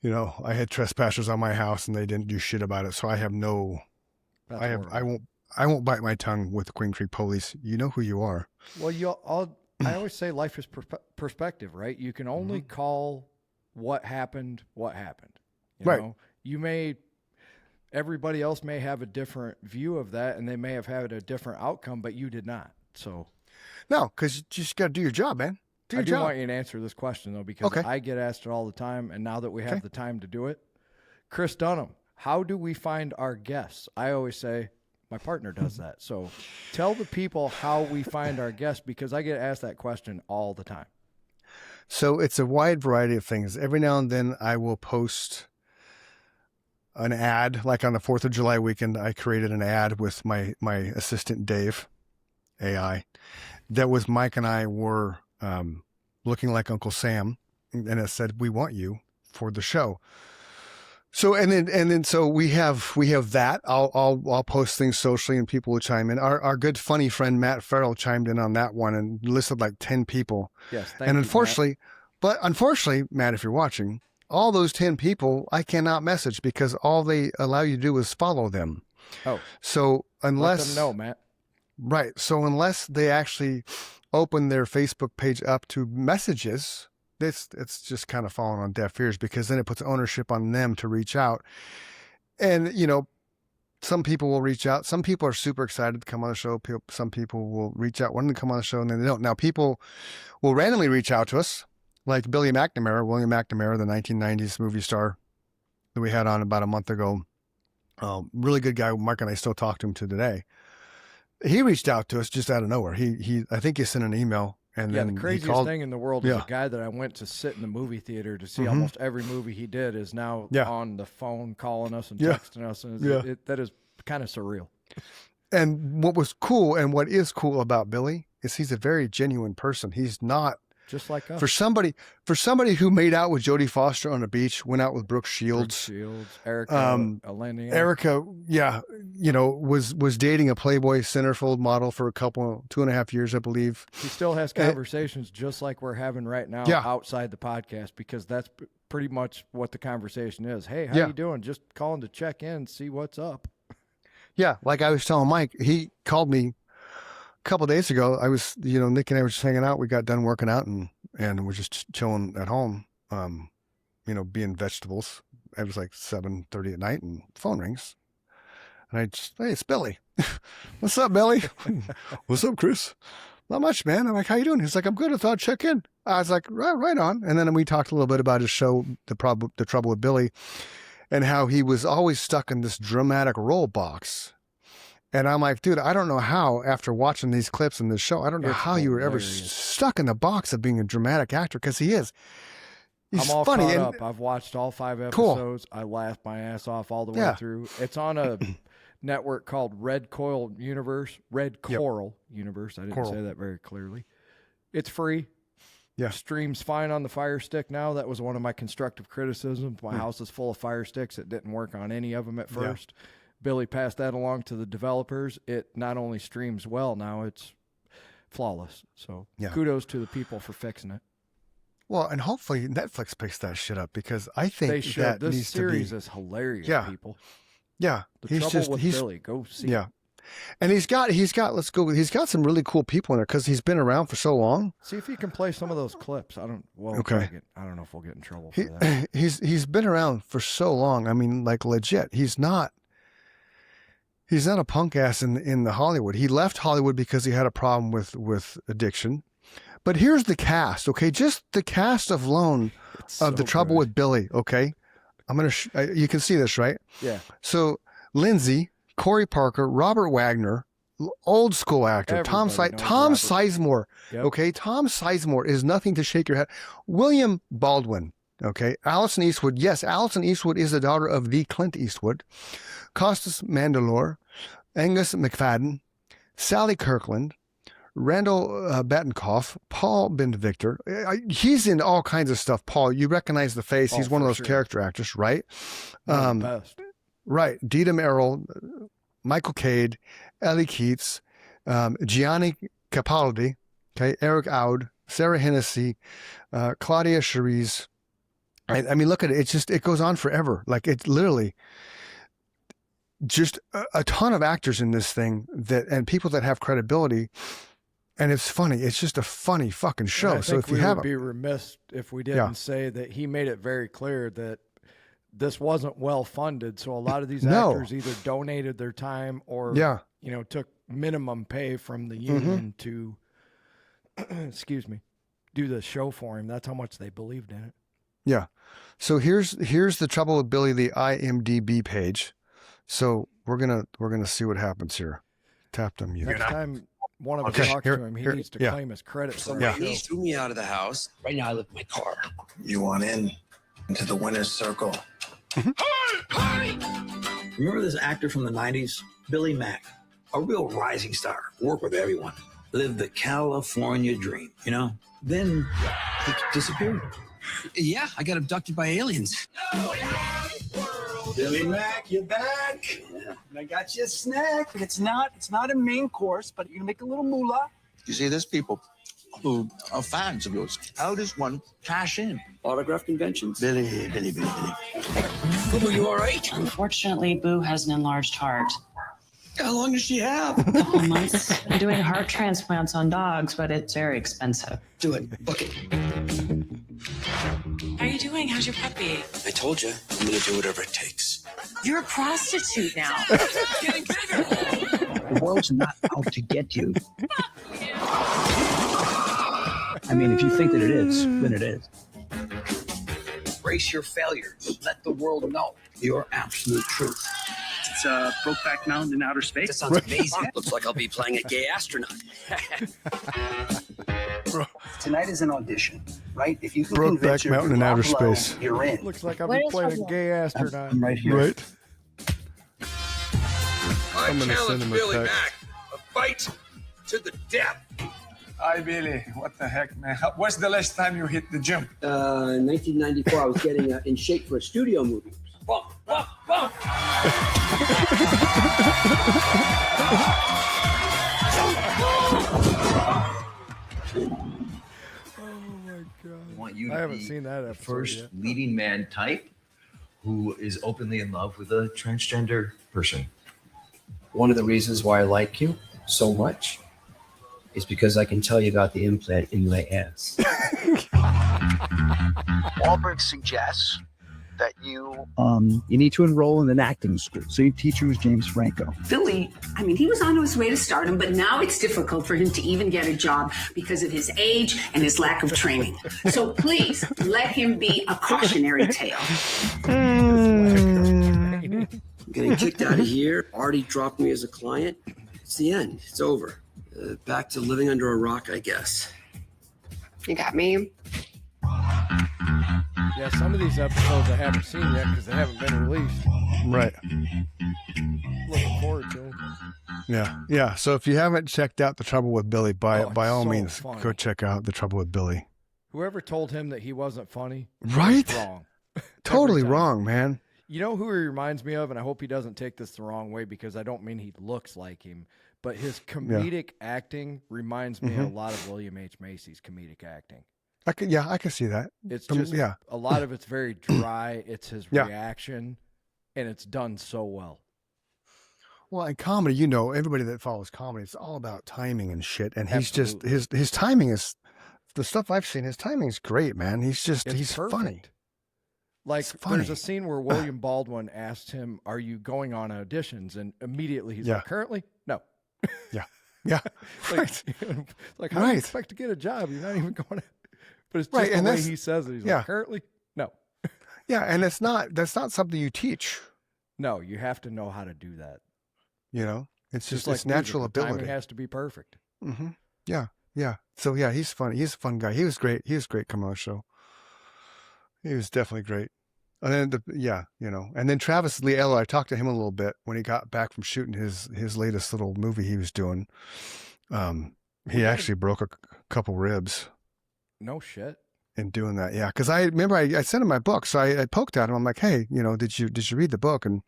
I had trespassers on my house and they didn't do shit about it. So I have That's I horrible. won't bite my tongue with the Queen Creek Police. You know who you are. Well, I always say life is perspective, right? You can only Mm-hmm. call what happened. You Right. know, everybody else may have a different view of that, and they may have had a different outcome, but you did not. So No, because you just got to do your job, man. Do I your do job. want you to answer this question though, because Okay. I get asked it all the time, and now that we have Okay. the time to do it, Chris Dunham, how do we find our guests? I always say my partner does that. So tell the people how we find our guests, because I get asked that question all the time. So it's a wide variety of things. Every now and then I will post an ad, like on the 4th of July weekend, I created an ad with my assistant, Dave, AI, that was Mike and I were looking like Uncle Sam. And it said, we want you for the show. So, and then, so we have that. I'll post things socially and people will chime in. Our good funny friend, Matt Farrell, chimed in on that one and listed like 10 people. Yes. Thank And you, unfortunately, Matt, if you're watching, all those 10 people I cannot message because all they allow you to do is follow them. Matt. Oh, So let unless them know, Matt. right, so unless they actually open their Facebook page up to messages, it's just kind of falling on deaf ears because then it puts ownership on them to reach out. And some people will reach out. Some people are super excited to come on the show. Some people will reach out wanting to come on the show and then they don't. Now people will randomly reach out to us, like William McNamara, the 1990s movie star that we had on about a month ago. Really good guy. Mark and I still talk to him to today. He reached out to us just out of nowhere. I think he sent an email and Yeah, then the he craziest called. thing in the world is Yeah. a guy that I went to sit in the movie theater to see Mhm. almost every movie he did is now Yeah. on the phone calling us and Yeah. texting us. And Yeah. that is kind of surreal. And what was cool and what is cool about Billy is he's a very genuine person. He's not Just like us. for somebody who made out with Jodie Foster on the beach, went out with Brooke Shields. Shields, Erica, Alenia. Erica, was dating a Playboy centerfold model for 2.5 years, I believe. He still has conversations just like we're having right now Yeah. outside the podcast, because that's pretty much what the conversation is. Hey, how Yeah. you doing? Just calling to check in, see what's up. Yeah, like I was telling Mike, he called me a couple days ago. I was, Nick and I were just hanging out. We got done working out and we're just chilling at home, being vegetables. It was like 7:30 at night and the phone rings. And hey, it's Billy. What's up, Billy? What's up, Chris? Not much, man. I'm like, how you doing? He's like, I'm good. I thought I'd check in. I was like, right on. And then we talked a little bit about his show, The Trouble with Billy, and how he was always stuck in this dramatic role box. And I'm like, dude, I don't know how, after watching these clips in this show, I don't know It's how you were ever hilarious. stuck in the box of being a dramatic actor, because he is. He's I'm all funny. caught And up. I've watched all 5 Cool. episodes. I laughed my ass off all the way Yeah. through. It's on a network called Red Coral Universe. Red Coral Universe. I didn't Coral. say that very clearly. It's free. Yeah. Streams fine on the Fire Stick now. That was one of my constructive criticisms. My house is full of Fire Sticks. It didn't work on any of them at first. Billy passed that along to the developers. It not only streams well now, it's flawless. So kudos to the people for fixing it. well, and hopefully Netflix picks that shit up, because I think They should. that This needs series to be. is hilarious, Yeah. people. Yeah, The Trouble with Billy. Go see it. Yeah, and he's got he's got some really cool people in there, because he's been around for so long. See if you can play some of those clips. I don't know if we'll get in trouble for He, that. he's been around for so long. I mean, like, legit. He's not a punk ass in the Hollywood. He left Hollywood because he had a problem with addiction. But here's the cast, okay? Just the cast alone of The Trouble with Billy, okay? I'm gonna. You can see this, right? Yeah. So Lindsay, Corey Parker, Robert Wagner, old school actor, Tom Everybody knows Tom Robert. Sizemore. Yep. Okay, Tom Sizemore is nothing to shake your head. William Baldwin. Okay, Allison Eastwood. Yes, Allison Eastwood is the daughter of the Clint Eastwood. Costas Mandylor, Angus McFadden, Sally Kirkland, Randall Batinkoff, Paul Benedictor. He's in all kinds of stuff. Paul, you recognize the face. Oh, He's one of for those sure. character actors, right? One of the best. Right. Dita Merrill, Michael Cade, Ellie Keats, Gianni Capaldi, okay, Eric Aud, Sarah Hennessy, Claudia Cherise. I mean, look at it. It goes on forever. Like, it's literally just a ton of actors in this thing and people that have credibility. And it's funny. It's just a funny fucking show. And I So think if you we have would be remiss if we didn't say that he made it very clear that this wasn't well funded. So a lot of these actors either donated their time or took minimum pay from the union to excuse me, do the show for him. That's how much they believed in it. Yeah. So here's The Trouble with Billy, the IMDb page. So we're gonna see what happens here. Tap to mute. Next time one of us Okay, talks here- to him, he here- needs to yeah. claim his credit for Yeah. the He show. threw me out of the house. Right now I live in my car. You want into the winner's circle. Remember this actor from the 90s? Billy Mack. A real rising star. Worked with everyone. Lived the California dream, you know? Then he disappeared. Yeah, I got abducted by aliens. Billy Mack, you're back. Yeah. And I got you a snack. It's not a main course, but you're gonna make a little moolah. You see, there's people who are fans of yours. How does one cash in? Autograph conventions. Billy. Boo, you all right? Unfortunately, Boo has an enlarged heart. How long does she have? A couple months. I'm doing heart transplants on dogs, but it's very expensive. Do it. Book it. How are you doing? How's your puppy? I told you, I'm gonna do whatever it takes. You're a prostitute now. Getting bigger. The world's not out to get you. I mean, if you think that it is, then it is. Embrace your failures. Let the world know your absolute truth. It's Brokeback Mountain in outer space. That sounds amazing. Looks like I'll be playing a gay astronaut. Tonight is an audition, right? If you can Brokeback convince your Mountain in outer Buffalo, space. you're in. Looks like I've What been is playing a wrong? gay astronaut. I'm right here. Right. I gonna send him a Billy text. Mack. A fight to the death. Hi, Billy. What the heck, man? When's the last time you hit the gym? In 1994, I was getting in shape for a studio movie. Bump, bump, bump. I want you to haven't be seen that the episode first yet. leading man type who is openly in love with a transgender person. One of the reasons why I like you so much is because I can tell you got the implant in my ass. Wahlberg suggests that you... You need to enroll in an acting school. So your teacher was James Franco. Billy, I mean, he was on his way to stardom, but now it's difficult for him to even get a job because of his age and his lack of training. So please let him be a cautionary tale. Getting kicked out of here, Artie dropped me as a client. It's the end. It's over. Back to living under a rock, I guess. You got me? Yeah, some of these episodes I haven't seen yet because they haven't been released. Right. Looking forward to them. Yeah. So if you haven't checked out The Trouble with Billy, by all so means, funny. go check out The Trouble with Billy. Whoever told him that he wasn't funny, Right? was wrong. Totally wrong, man. You know who he reminds me of, and I hope he doesn't take this the wrong way because I don't mean he looks like him, but his comedic acting reminds me a lot of William H. Macy's comedic acting. I can see that. It's just a lot of it's very dry. It's his reaction, and it's done so well. Well, in comedy, you know, everybody that follows comedy, it's all about timing and shit. And he's just his timing is the stuff I've seen. His timing is great, man. He's perfect. funny. Like there's a scene where William Baldwin asked him, "Are you going on auditions?" And immediately he's like, "Currently, no." Yeah. Like, like how do you expect to get a job? You're not even going to. But it's just the way he says it. He's like, currently, no. Yeah, and that's not something you teach. No, you have to know how to do that. You know, it's just like it's natural music. The ability. timing has to be perfect. Mm-hmm. Yeah. So yeah, he's funny. He's a fun guy. He was great. He was great commercial show. He was definitely great. And then and then Travis Liello, I talked to him a little bit when he got back from shooting his latest little movie he was doing. He actually broke a couple ribs. No shit. In doing that, yeah, because I remember I sent him my book, so I poked at him. I'm like, hey, did you read the book? And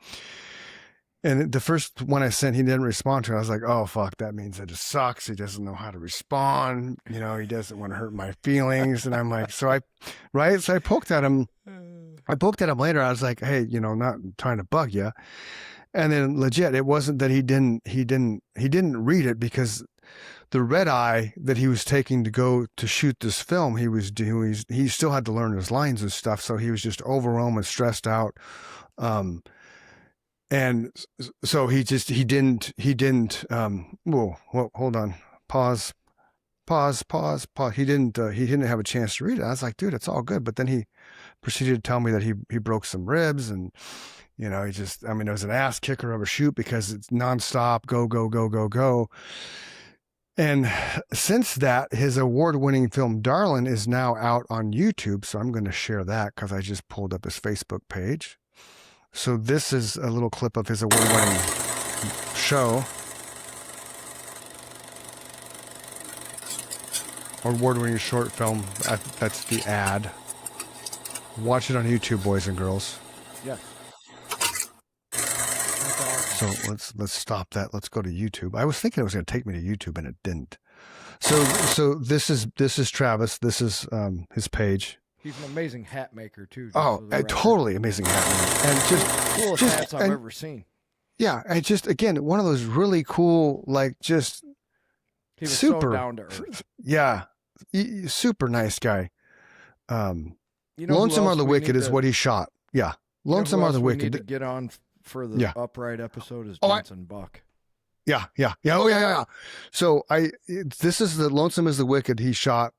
the first one I sent, he didn't respond to it. I was like, oh fuck, that means that it sucks. He doesn't know how to respond. He doesn't want to hurt my feelings. And I'm like, so I poked at him. I poked at him later. I was like, hey, not trying to bug you. And then legit, it wasn't that he didn't read it, because the red eye that he was taking to go to shoot this film, he still had to learn his lines and stuff. So he was just overwhelmed and stressed out. And so he didn't, whoa, hold on, pause. He didn't have a chance to read it. I was like, dude, it's all good. But then he proceeded to tell me that he broke some ribs, and, it was an ass kicker of a shoot because it's nonstop, go. And since that, his award-winning film Darlin is now out on YouTube. So I'm going to share that because I just pulled up his Facebook page. So this is a little clip of his award-winning show. Award-winning short film. That's the ad. Watch it on YouTube, boys and girls. Yeah. So let's stop that. Let's go to YouTube. I was thinking it was going to take me to YouTube, and it didn't. So this is Travis. This is his page. He's an amazing hat maker too. Totally amazing hat maker, and coolest hats I've ever seen. Yeah, and just again one of those really cool, like just he was super so down to earth. Yeah, super nice guy. Lonesome Are the Wicked is what he shot. Yeah, Lonesome Are the Wicked. To get on for the Upright episode is Jensen Buck. Yeah. Oh yeah. So this is the Lonesome is the Wicked he shot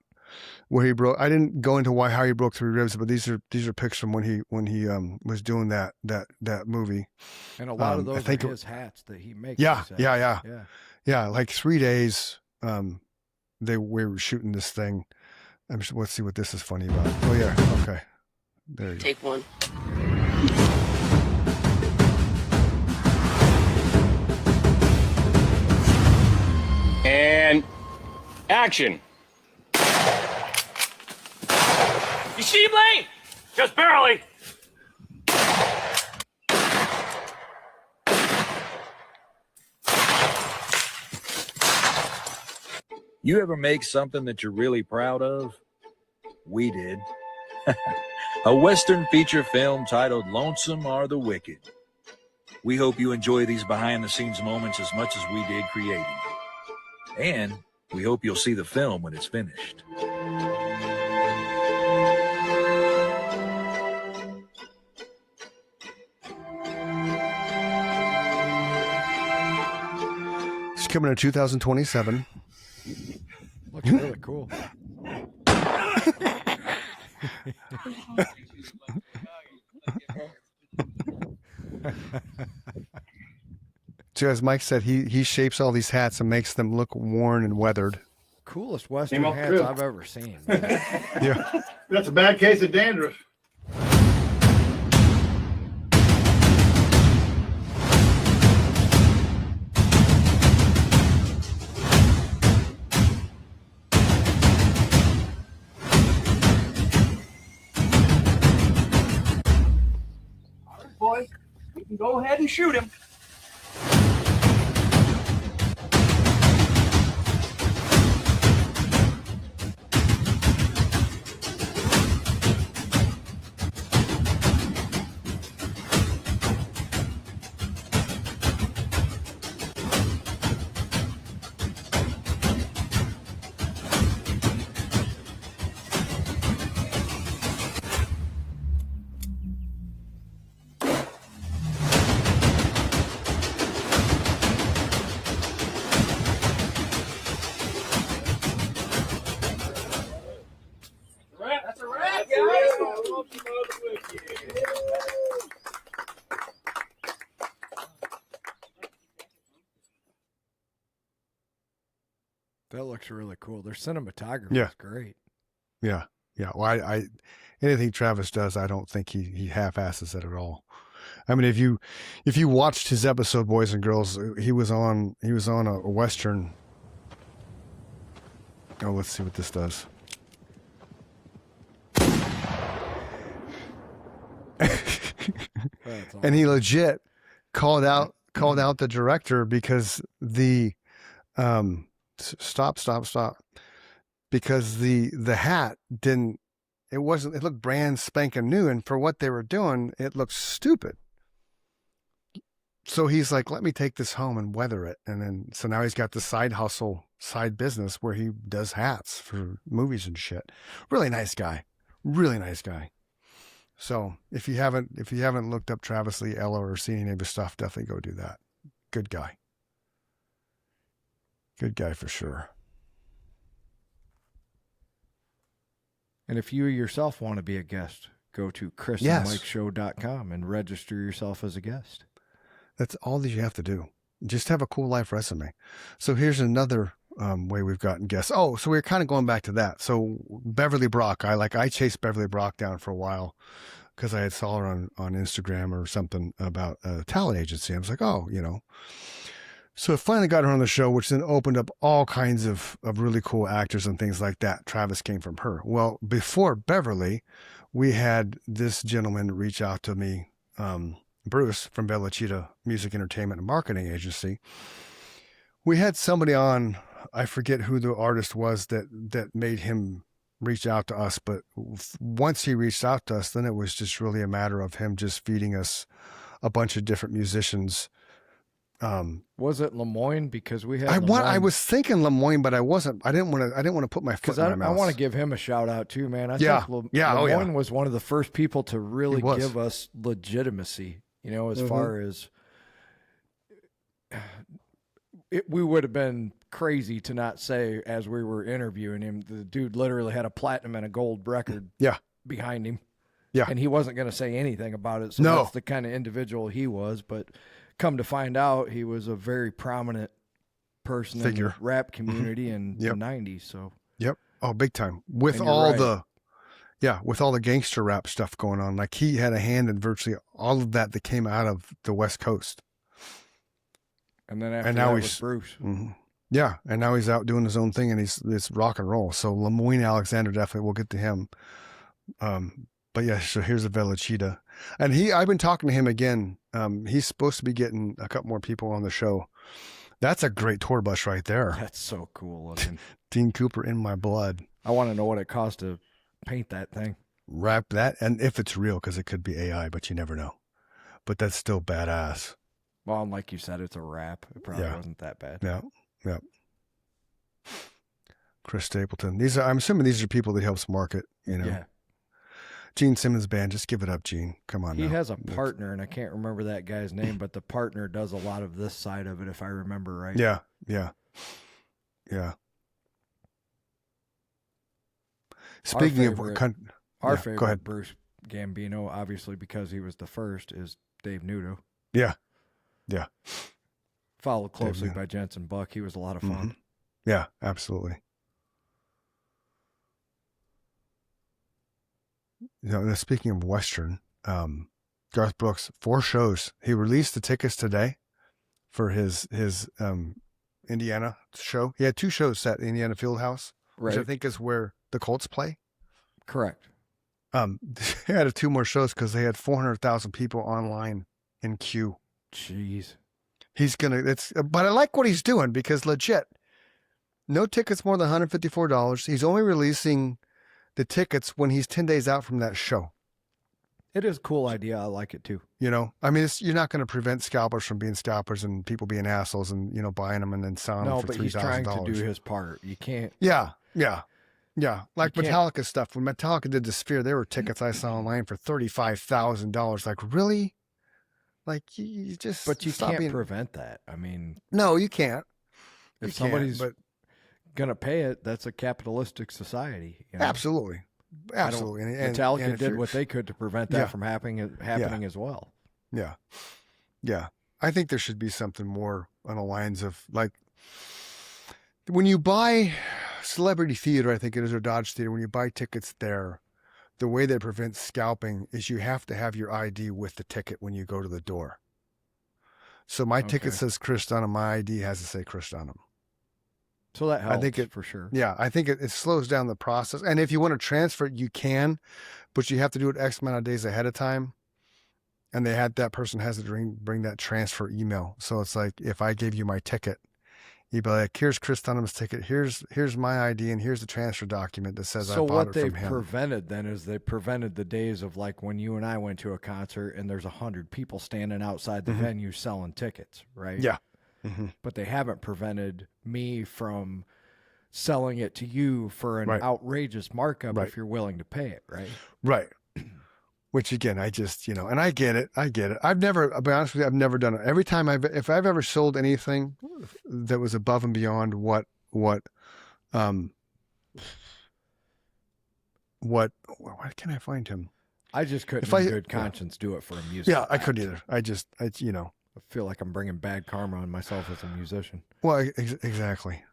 where he broke. I didn't go into how he broke 3 ribs, but these are pics from when he was doing that movie. And a lot of those are his hats that he makes. Yeah. Like 3 days, we were shooting this thing. Let's see what this is funny about. Oh yeah, okay. There you go. Take one. And action. You see, Blaine? Just barely. You ever make something that you're really proud of? We did. A Western feature film titled Lonesome Are the Wicked. We hope you enjoy these behind-the-scenes moments as much as we did creating. And we hope you'll see the film when it's finished. coming in 2027. Looks really cool. So as Mike said, he shapes all these hats and makes them look worn and weathered. Coolest Western hats I've ever seen. Yeah. That's a bad case of dandruff. Boy, you can go ahead and shoot him. That's a wrap, guys. That looks really cool. Their cinematography Yeah. is great. Yeah. Yeah. Well, I anything Travis does, I don't think he half-asses it at all. I mean, if you watched his episode, Boys and Girls, he was on a Western. Oh, let's see what this does. And he legit called out the director because the stop because the hat didn't, it looked brand spanking new, and for what they were doing it looked stupid. So he's like, let me take this home and weather it. And then so now he's got the side business where he does hats for movies and shit. Really nice guy. So if you haven't looked up Travis Lee Ella or seen any of his stuff, definitely go do that. Good guy for sure. And if you yourself want to be a guest, go to chrisandmikeshow.com and register yourself as a guest. That's all that you have to do. Just have a cool life resume. So here's another way we've gotten guests. Oh, so we're kind of going back to that. So Beverly Brock, I chased Beverly Brock down for a while because I had saw her on Instagram or something about a talent agency. I was like, oh, So I finally got her on the show, which then opened up all kinds of really cool actors and things like that. Travis came from her. Well, before Beverly, we had this gentleman reach out to me, Bruce from Bella Cheetah Music Entertainment and Marketing Agency. We had somebody on, I forget who the artist was that made him reach out to us, but once he reached out to us, then it was just really a matter of him just feeding us a bunch of different musicians. Was it Lemoyne? Because we had I was thinking Lemoyne, but I didn't want to put my foot in my mouth. I want to give him a shout out too, man. I Yeah. think Yeah. Lemoyne was one of the first people to really He was. give us legitimacy, as far as we would have been crazy to not say as we were interviewing him, the dude literally had a platinum and a gold record behind him. Yeah. And he wasn't going to say anything about it. So No. that's the kind of individual he was. But come to find out, he was a very prominent person Figure. in the rap community in Yep. the 90s. So Yep. Oh, big time. With And you're all right. with all the gangster rap stuff going on. Like he had a hand in virtually all of that came out of the West Coast. and then after And now that he's was Bruce. Yeah, and now he's out doing his own thing, and it's rock and roll. So Lemoyne Alexander, definitely, we'll get to him. But yeah, so here's a Velocita, and I've been talking to him again. He's supposed to be getting a couple more people on the show. That's a great tour bus right there. That's so cool looking. Dean Cooper in my blood. I want to know what it costs to paint that thing. Wrap that, and if it's real, because it could be AI, but you never know. But that's still badass. Well, and like you said, it's a wrap. It probably Yeah. wasn't that bad. Yeah. Chris Stapleton. I'm assuming these are people that he helps market, Yeah. Gene Simmons band. Just give it up, Gene. Come on. He now. has a partner, and I can't remember that guy's name, but the partner does a lot of this side of it, if I remember right. Yeah. Speaking of our favorite, go ahead. Bruce Gambino, obviously because he was the first, is Dave Nudo. Yeah. Followed closely by Jensen Buck. He was a lot of fun. Mm-hmm. Yeah, absolutely. Speaking of Western, Garth Brooks, 4 shows. He released the tickets today for his Indiana show. He had 2 shows set in Indiana Fieldhouse, which I think is where the Colts play. Correct. They had 2 more shows because they had 400,000 people online in queue. Jeez. But I like what he's doing because legit, no tickets more than $154. He's only releasing the tickets when he's 10 days out from that show. It is a cool idea. I like it too. You're not going to prevent scalpers from being scalpers and people being assholes and, buying them and then selling them for $3,000. No, but he's trying to do his part. You can't. Yeah. Like Metallica stuff. When Metallica did the Sphere, there were tickets I saw online for $35,000. Like, really? Like, you just. But you can't prevent that. I mean. No, you can't. If somebody's going to pay it, that's a capitalistic society. Absolutely. Metallica did what they could to prevent that from happening as well. Yeah. I think there should be something more on the lines of, like, when you buy Celebrity Theater, I think it is, or Dodge Theater, when you buy tickets there, the way they prevent scalping is you have to have your ID with the ticket when you go to the door. So my ticket says Chris Dunham. My ID has to say Chris Dunham. So that helps, I think for sure. Yeah, I think it slows down the process. And if you want to transfer it, you can, but you have to do it X amount of days ahead of time. And that person has to bring that transfer email. So it's like, if I gave you my ticket, you'd be like, here's Chris Dunham's ticket. Here's my ID, and here's the transfer document that says I bought it from him. So what they prevented then is they prevented the days of, like, when you and I went to a concert and there's 100 people standing outside the venue selling tickets, right? Yeah. But they haven't prevented me from selling it to you for an outrageous markup if you're willing to pay it, right? Right. Which, again, I just, and I get it. I'll be honest with you, I've never done it. Every time if I've ever sold anything that was above and beyond where can I find him? I just couldn't in good conscience do it for a music. Yeah, I couldn't either. I feel like I'm bringing bad karma on myself as a musician. Well, exactly.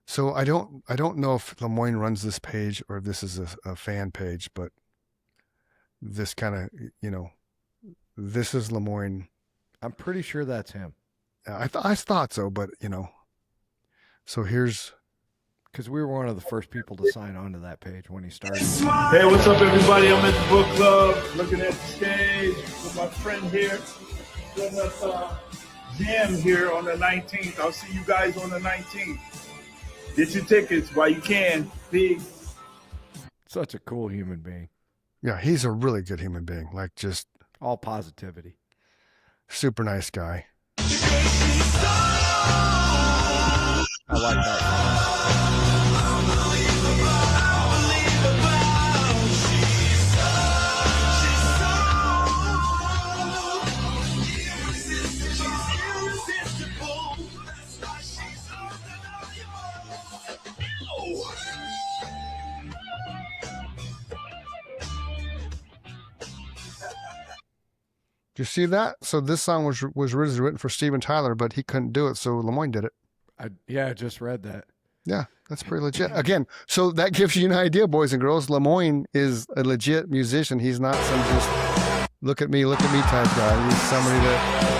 So I don't know if Lemoyne runs this page or if this is a fan page, but this kind of, this is Lemoyne. I'm pretty sure that's him. I thought so, but so here's. Because we were one of the first people to sign on to that page when he started. Hey, what's up, everybody? I'm at the book club, looking at the stage with my friend here. Doing this jam here on the 19th. I'll see you guys on the 19th. Get your tickets while you can. Peace. Such a cool human being. Yeah, he's a really good human being. Like, just all positivity. Super nice guy. I like that. Do you see that? So this song was originally written for Steven Tyler, but he couldn't do it, so Lemoyne did it. I just read that. Yeah, that's pretty legit. Again, so that gives you an idea, boys and girls. Lemoyne is a legit musician. He's not some just look at me type guy. He's somebody that,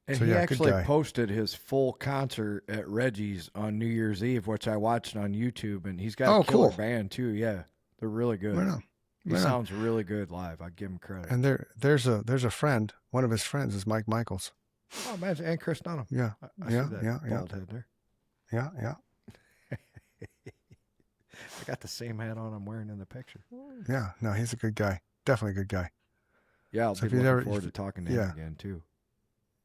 And so, he yeah, actually posted his full concert at Reggie's on New Year's Eve, which I watched on YouTube, and he's got a killer band too. Yeah, they're really good. He sounds really good live. I give him credit. And there's a friend. One of his friends is Mike Michaels. Oh, imagine, and Chris Dunham. Yeah, I see that bald head there. Yeah. I got the same hat on I'm wearing in the picture. Yeah, no, he's a good guy. Definitely a good guy. Yeah, I'll So be looking forward to talking to him yeah. again too.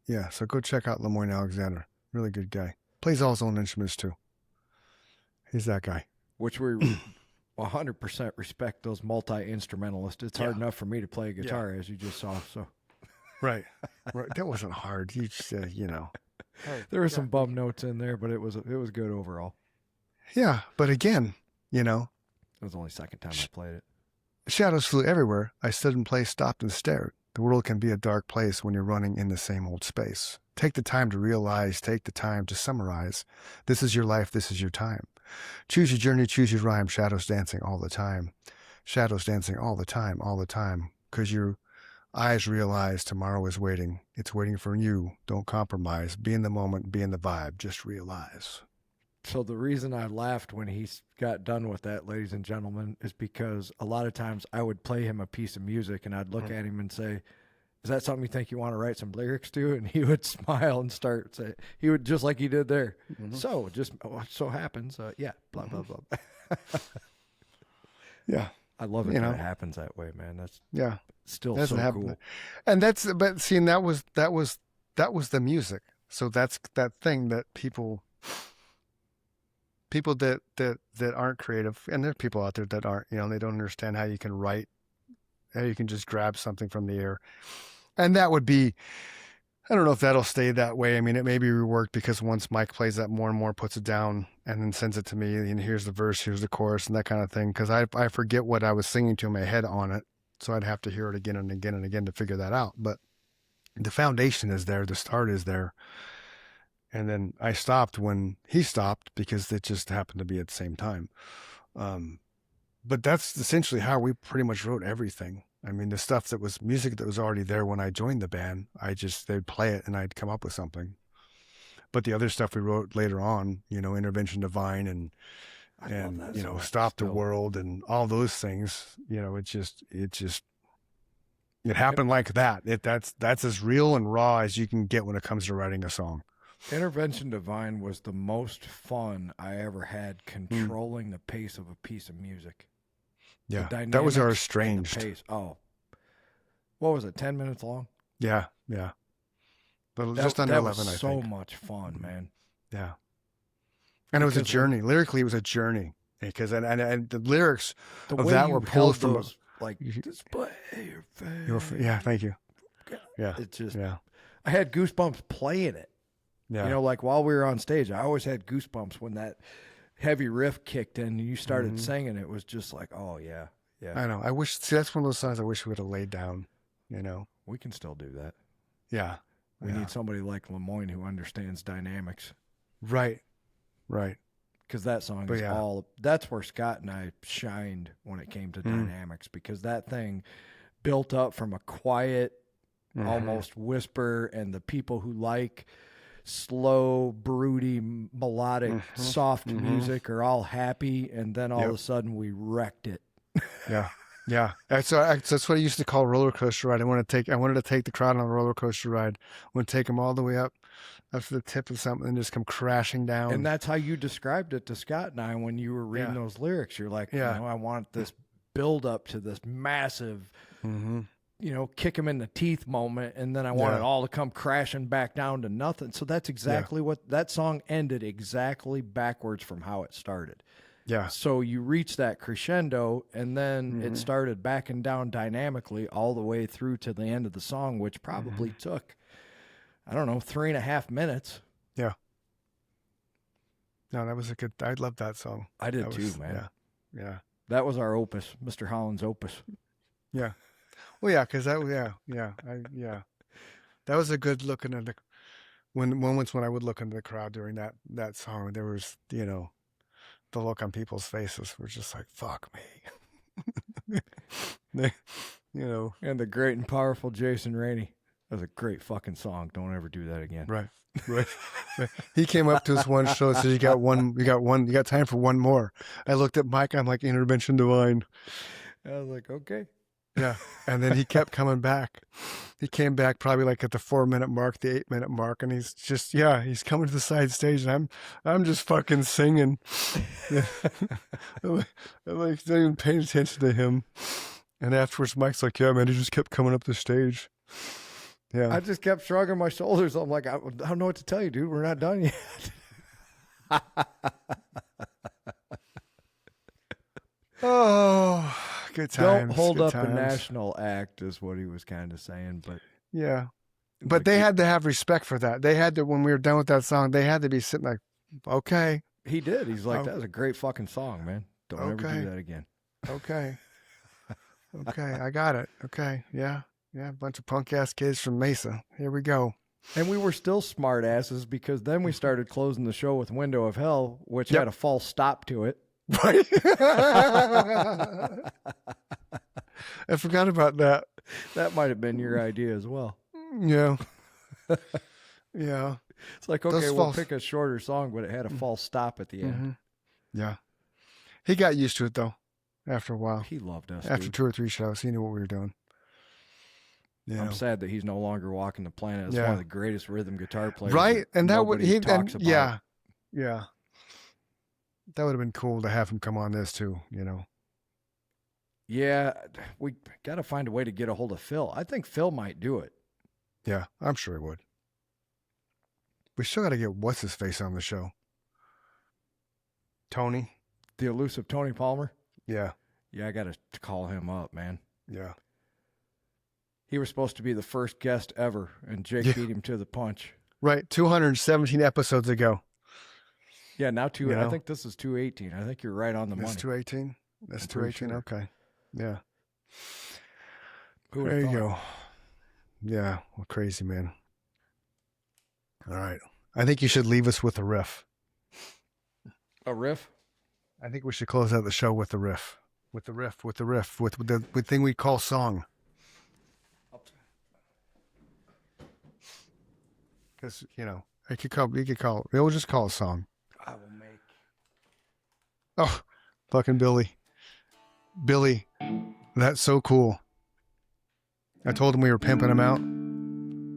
Yeah, so go check out Lemoyne Alexander. Really good guy. Plays all his own instruments too. He's that guy. Which we 100% respect those multi-instrumentalists. It's hard enough for me to play guitar, as you just saw. So, right. That wasn't hard. You just, there were some bum notes in there, but it was good overall. Yeah, but again, it was the only second time I played it. Shadows flew everywhere. I stood in place, stopped and stared. The world can be a dark place when you're running in the same old space. Take the time to realize, take the time to summarize. This is your life, this is your time. Choose your journey, choose your rhyme. Shadows dancing all the time. Shadows dancing all the time, 'cause your eyes realize tomorrow is waiting. It's waiting for you. Don't compromise. Be in the moment, be in the vibe. Just realize. So the reason I laughed when he got done with that, ladies and gentlemen, is because a lot of times I would play him a piece of music and I'd look at him and say, is that something you think you want to write some lyrics to? And he would smile and he would, just like he did there. So just so happens, yeah, blah, blah, blah. Yeah. I love it that it happens that way, man. That's still doesn't so happen. cool. And but seeing that was the music. So that's that thing that people that aren't creative, and there are people out there that aren't, they don't understand how you can write, how you can just grab something from the air. And that would be, I don't know if that'll stay that way. I mean, it may be reworked because once Mike plays that more and more, puts it down and then sends it to me, and here's the verse, here's the chorus, and that kind of thing. Because I forget what I was singing to in my head on it. So I'd have to hear it again and again and again to figure that out. But the foundation is there. The start is there. And then I stopped when he stopped because it just happened to be at the same time. But that's essentially how we pretty much wrote everything. I mean, the stuff that was music that was already there when I joined the band, they'd play it and I'd come up with something. But the other stuff we wrote later on, Intervention Divine and Stop the World and all those things, it happened like that. That's as real and raw as you can get when it comes to writing a song. Intervention Divine was the most fun I ever had controlling the pace of a piece of music. Yeah, that was our Estranged. Pace. Oh, what was it? 10 minutes long? Yeah. But just under 11, I think. So much fun, man. Yeah. And it was a journey. Lyrically, it was a journey because and the lyrics of that were pulled from those, like display your face. Yeah, thank you. Yeah, it just. Yeah, I had goosebumps playing it. Yeah. Like while we were on stage, I always had goosebumps when that heavy riff kicked in and you started singing. It was just like, oh yeah. I know. I wish. See, that's one of those songs I wish we would have laid down. We can still do that. Yeah. We need somebody like Lemoyne who understands dynamics. Right. Because that song is that's where Scott and I shined when it came to dynamics, because that thing built up from a quiet, almost whisper, and the people who like slow, broody, melodic, soft music are all happy, and then all of a sudden we wrecked it. Yeah. That's what I used to call roller coaster ride. I wanted to take the crowd on a roller coaster ride. I want to take them all the way up to the tip of something and just come crashing down. And that's how you described it to Scott and I when you were reading those lyrics. You're like, I want this build up to this massive, kick him in the teeth moment, and then I want it all to come crashing back down to nothing. So that's exactly what that song ended, exactly backwards from how it started. Yeah. So you reach that crescendo, and then it started backing down dynamically all the way through to the end of the song, which probably took, 3.5 minutes. Yeah. No, that was a good. I loved that song. I did too, man. Yeah. That was our opus, Mr. Holland's opus. Yeah. Well, yeah, because that, that was a good look into the moments when I would look into the crowd during that song. There was, the look on people's faces were just like, "Fuck me," And the great and powerful Jason Rainey. That was a great fucking song. Don't ever do that again. Right. He came up to us one show, said, "You got time for one more." I looked at Mike. I'm like, "Intervention Divine." I was like, okay. Yeah. And then he kept coming back. He came back probably like at the 4-minute mark, the 8-minute mark, and he's just, he's coming to the side stage, and I'm just fucking singing. I'm like, not even paying attention to him. And afterwards, Mike's like, yeah, man, he just kept coming up the stage. Yeah. I just kept shrugging my shoulders. I'm like, I don't know what to tell you, dude. We're not done yet. Oh, good times. Don't hold good up times. a national act is what he was kind of saying. But yeah. But they had to have respect for that. They had to, when we were done with that song, they had to be sitting like, okay. He did. He's like, that was a great fucking song, man. Don't ever do that again. Okay. Okay, I got it. Okay, yeah. Yeah, a bunch of punk-ass kids from Mesa. Here we go. And we were still smart asses because then we started closing the show with Window of Hell, which had a false stop to it. Right. I forgot about that. That might have been your idea as well. Yeah. Yeah. It's like, okay, we'll pick a shorter song, but it had a false stop at the end. Yeah. He got used to it, though, after a while. He loved us. After dude. 2 or 3 shows, he knew what we were doing. Yeah. I'm sad that he's no longer walking the planet. It's one of the greatest rhythm guitar players. Right? And that would, he talks about. Yeah. Yeah. That would have been cool to have him come on this, too, Yeah, we got to find a way to get a hold of Phil. I think Phil might do it. Yeah, I'm sure he would. We still got to get what's-his-face on the show. Tony. The elusive Tony Palmer? Yeah. Yeah, I got to call him up, man. Yeah. He was supposed to be the first guest ever, and Jake beat him to the punch. Right, 217 episodes ago. Yeah, now I think this is 218. I think you're right on the money. That's 218? That's 218, sure. Okay. Yeah. Who there you go. Yeah, well, crazy, man. All right. I think you should leave us with a riff. A riff? I think we should close out the show with the riff. With the thing we call song. Because, we'll just call it song. I will make. Oh, fucking Billy. Billy, that's so cool. I told him we were pimping him out.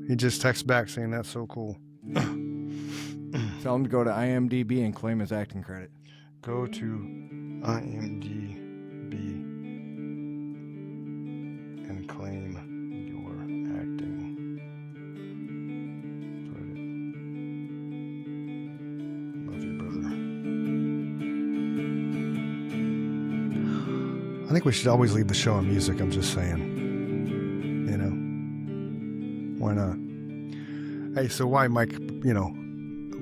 He just texts back saying that's so cool. Tell him to go to IMDb and claim his acting credit. Go to IMDb and claim your acting credit. Love you, brother. I think we should always leave the show on music. I'm just saying. Why not? Hey, so why Mike,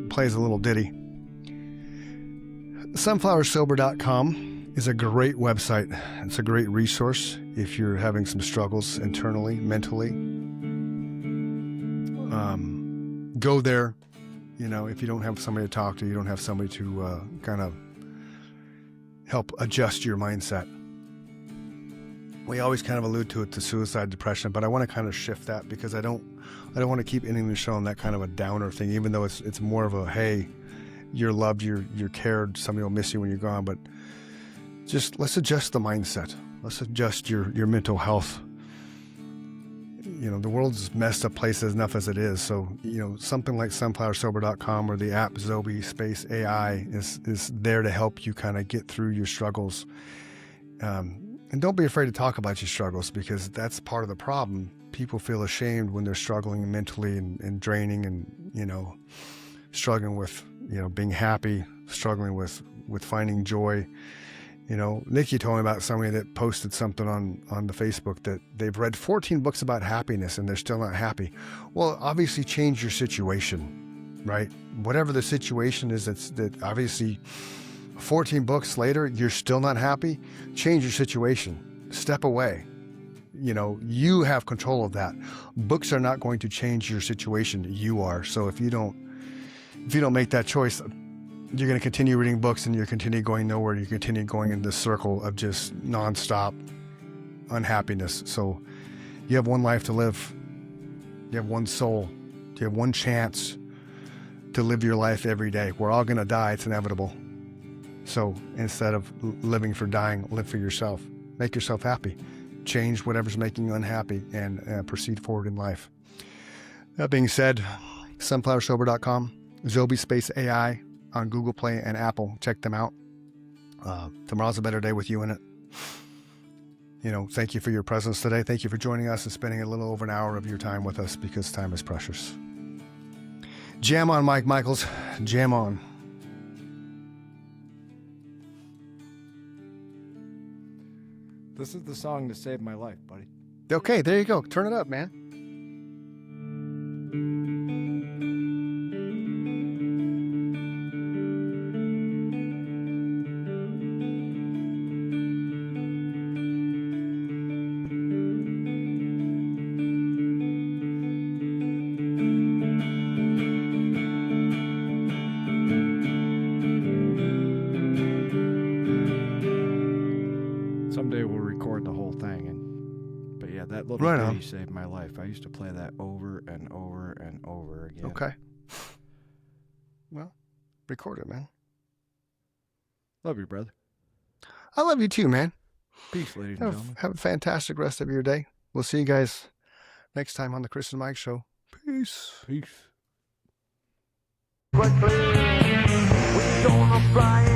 plays a little ditty. Sunflowersober.com is a great website. It's a great resource if you're having some struggles internally, mentally. Go there. If you don't have somebody to talk to, you don't have somebody to kind of help adjust your mindset. We always kind of allude to it to suicide, depression, but I want to kind of shift that because I don't want to keep ending the show on that kind of a downer thing, even though it's more of a, hey, you're loved, you're cared, somebody will miss you when you're gone, but just let's adjust the mindset. Let's adjust your mental health. The world's a messed up place enough as it is, so something like sunflowersober.com or the app Zobi Space AI is there to help you kind of get through your struggles. And don't be afraid to talk about your struggles because that's part of the problem. People feel ashamed when they're struggling mentally and draining and, struggling with, being happy, struggling with finding joy. Nikki told me about somebody that posted something on the Facebook that they've read 14 books about happiness and they're still not happy. Well, obviously change your situation, right? Whatever the situation is that obviously 14 books later, you're still not happy, change your situation. Step away. You have control of that. Books are not going to change your situation. You are. So if you don't make that choice, you're going to continue reading books and you're continue going nowhere. You continue going in this circle of just nonstop unhappiness. So you have one life to live. You have one soul. You have one chance to live your life every day. We're all going to die. It's inevitable. So instead of living for dying, live for yourself. Make yourself happy. change whatever's making you unhappy and proceed forward in life. That being said, sunflowersober.com, Zobi Space AI on Google Play and Apple. Check them out. Tomorrow's a better day with you in it. Thank you for your presence today. Thank you for joining us and spending a little over an hour of your time with us, because time is precious. Jam on, Mike Michaels. Jam on. This is the song that saved my life, buddy. Okay, there you go. Turn it up, man. Someday we'll record the whole thing, but yeah, that little Right on. ditty saved my life. I used to play that over and over and over again. Okay. Well, record it, man. Love you, brother. I love you too, man. Peace, ladies and gentlemen. Have a fantastic rest of your day. We'll see you guys next time on the Chris and Mike Show. Peace. Peace. Quickly, we gonna fly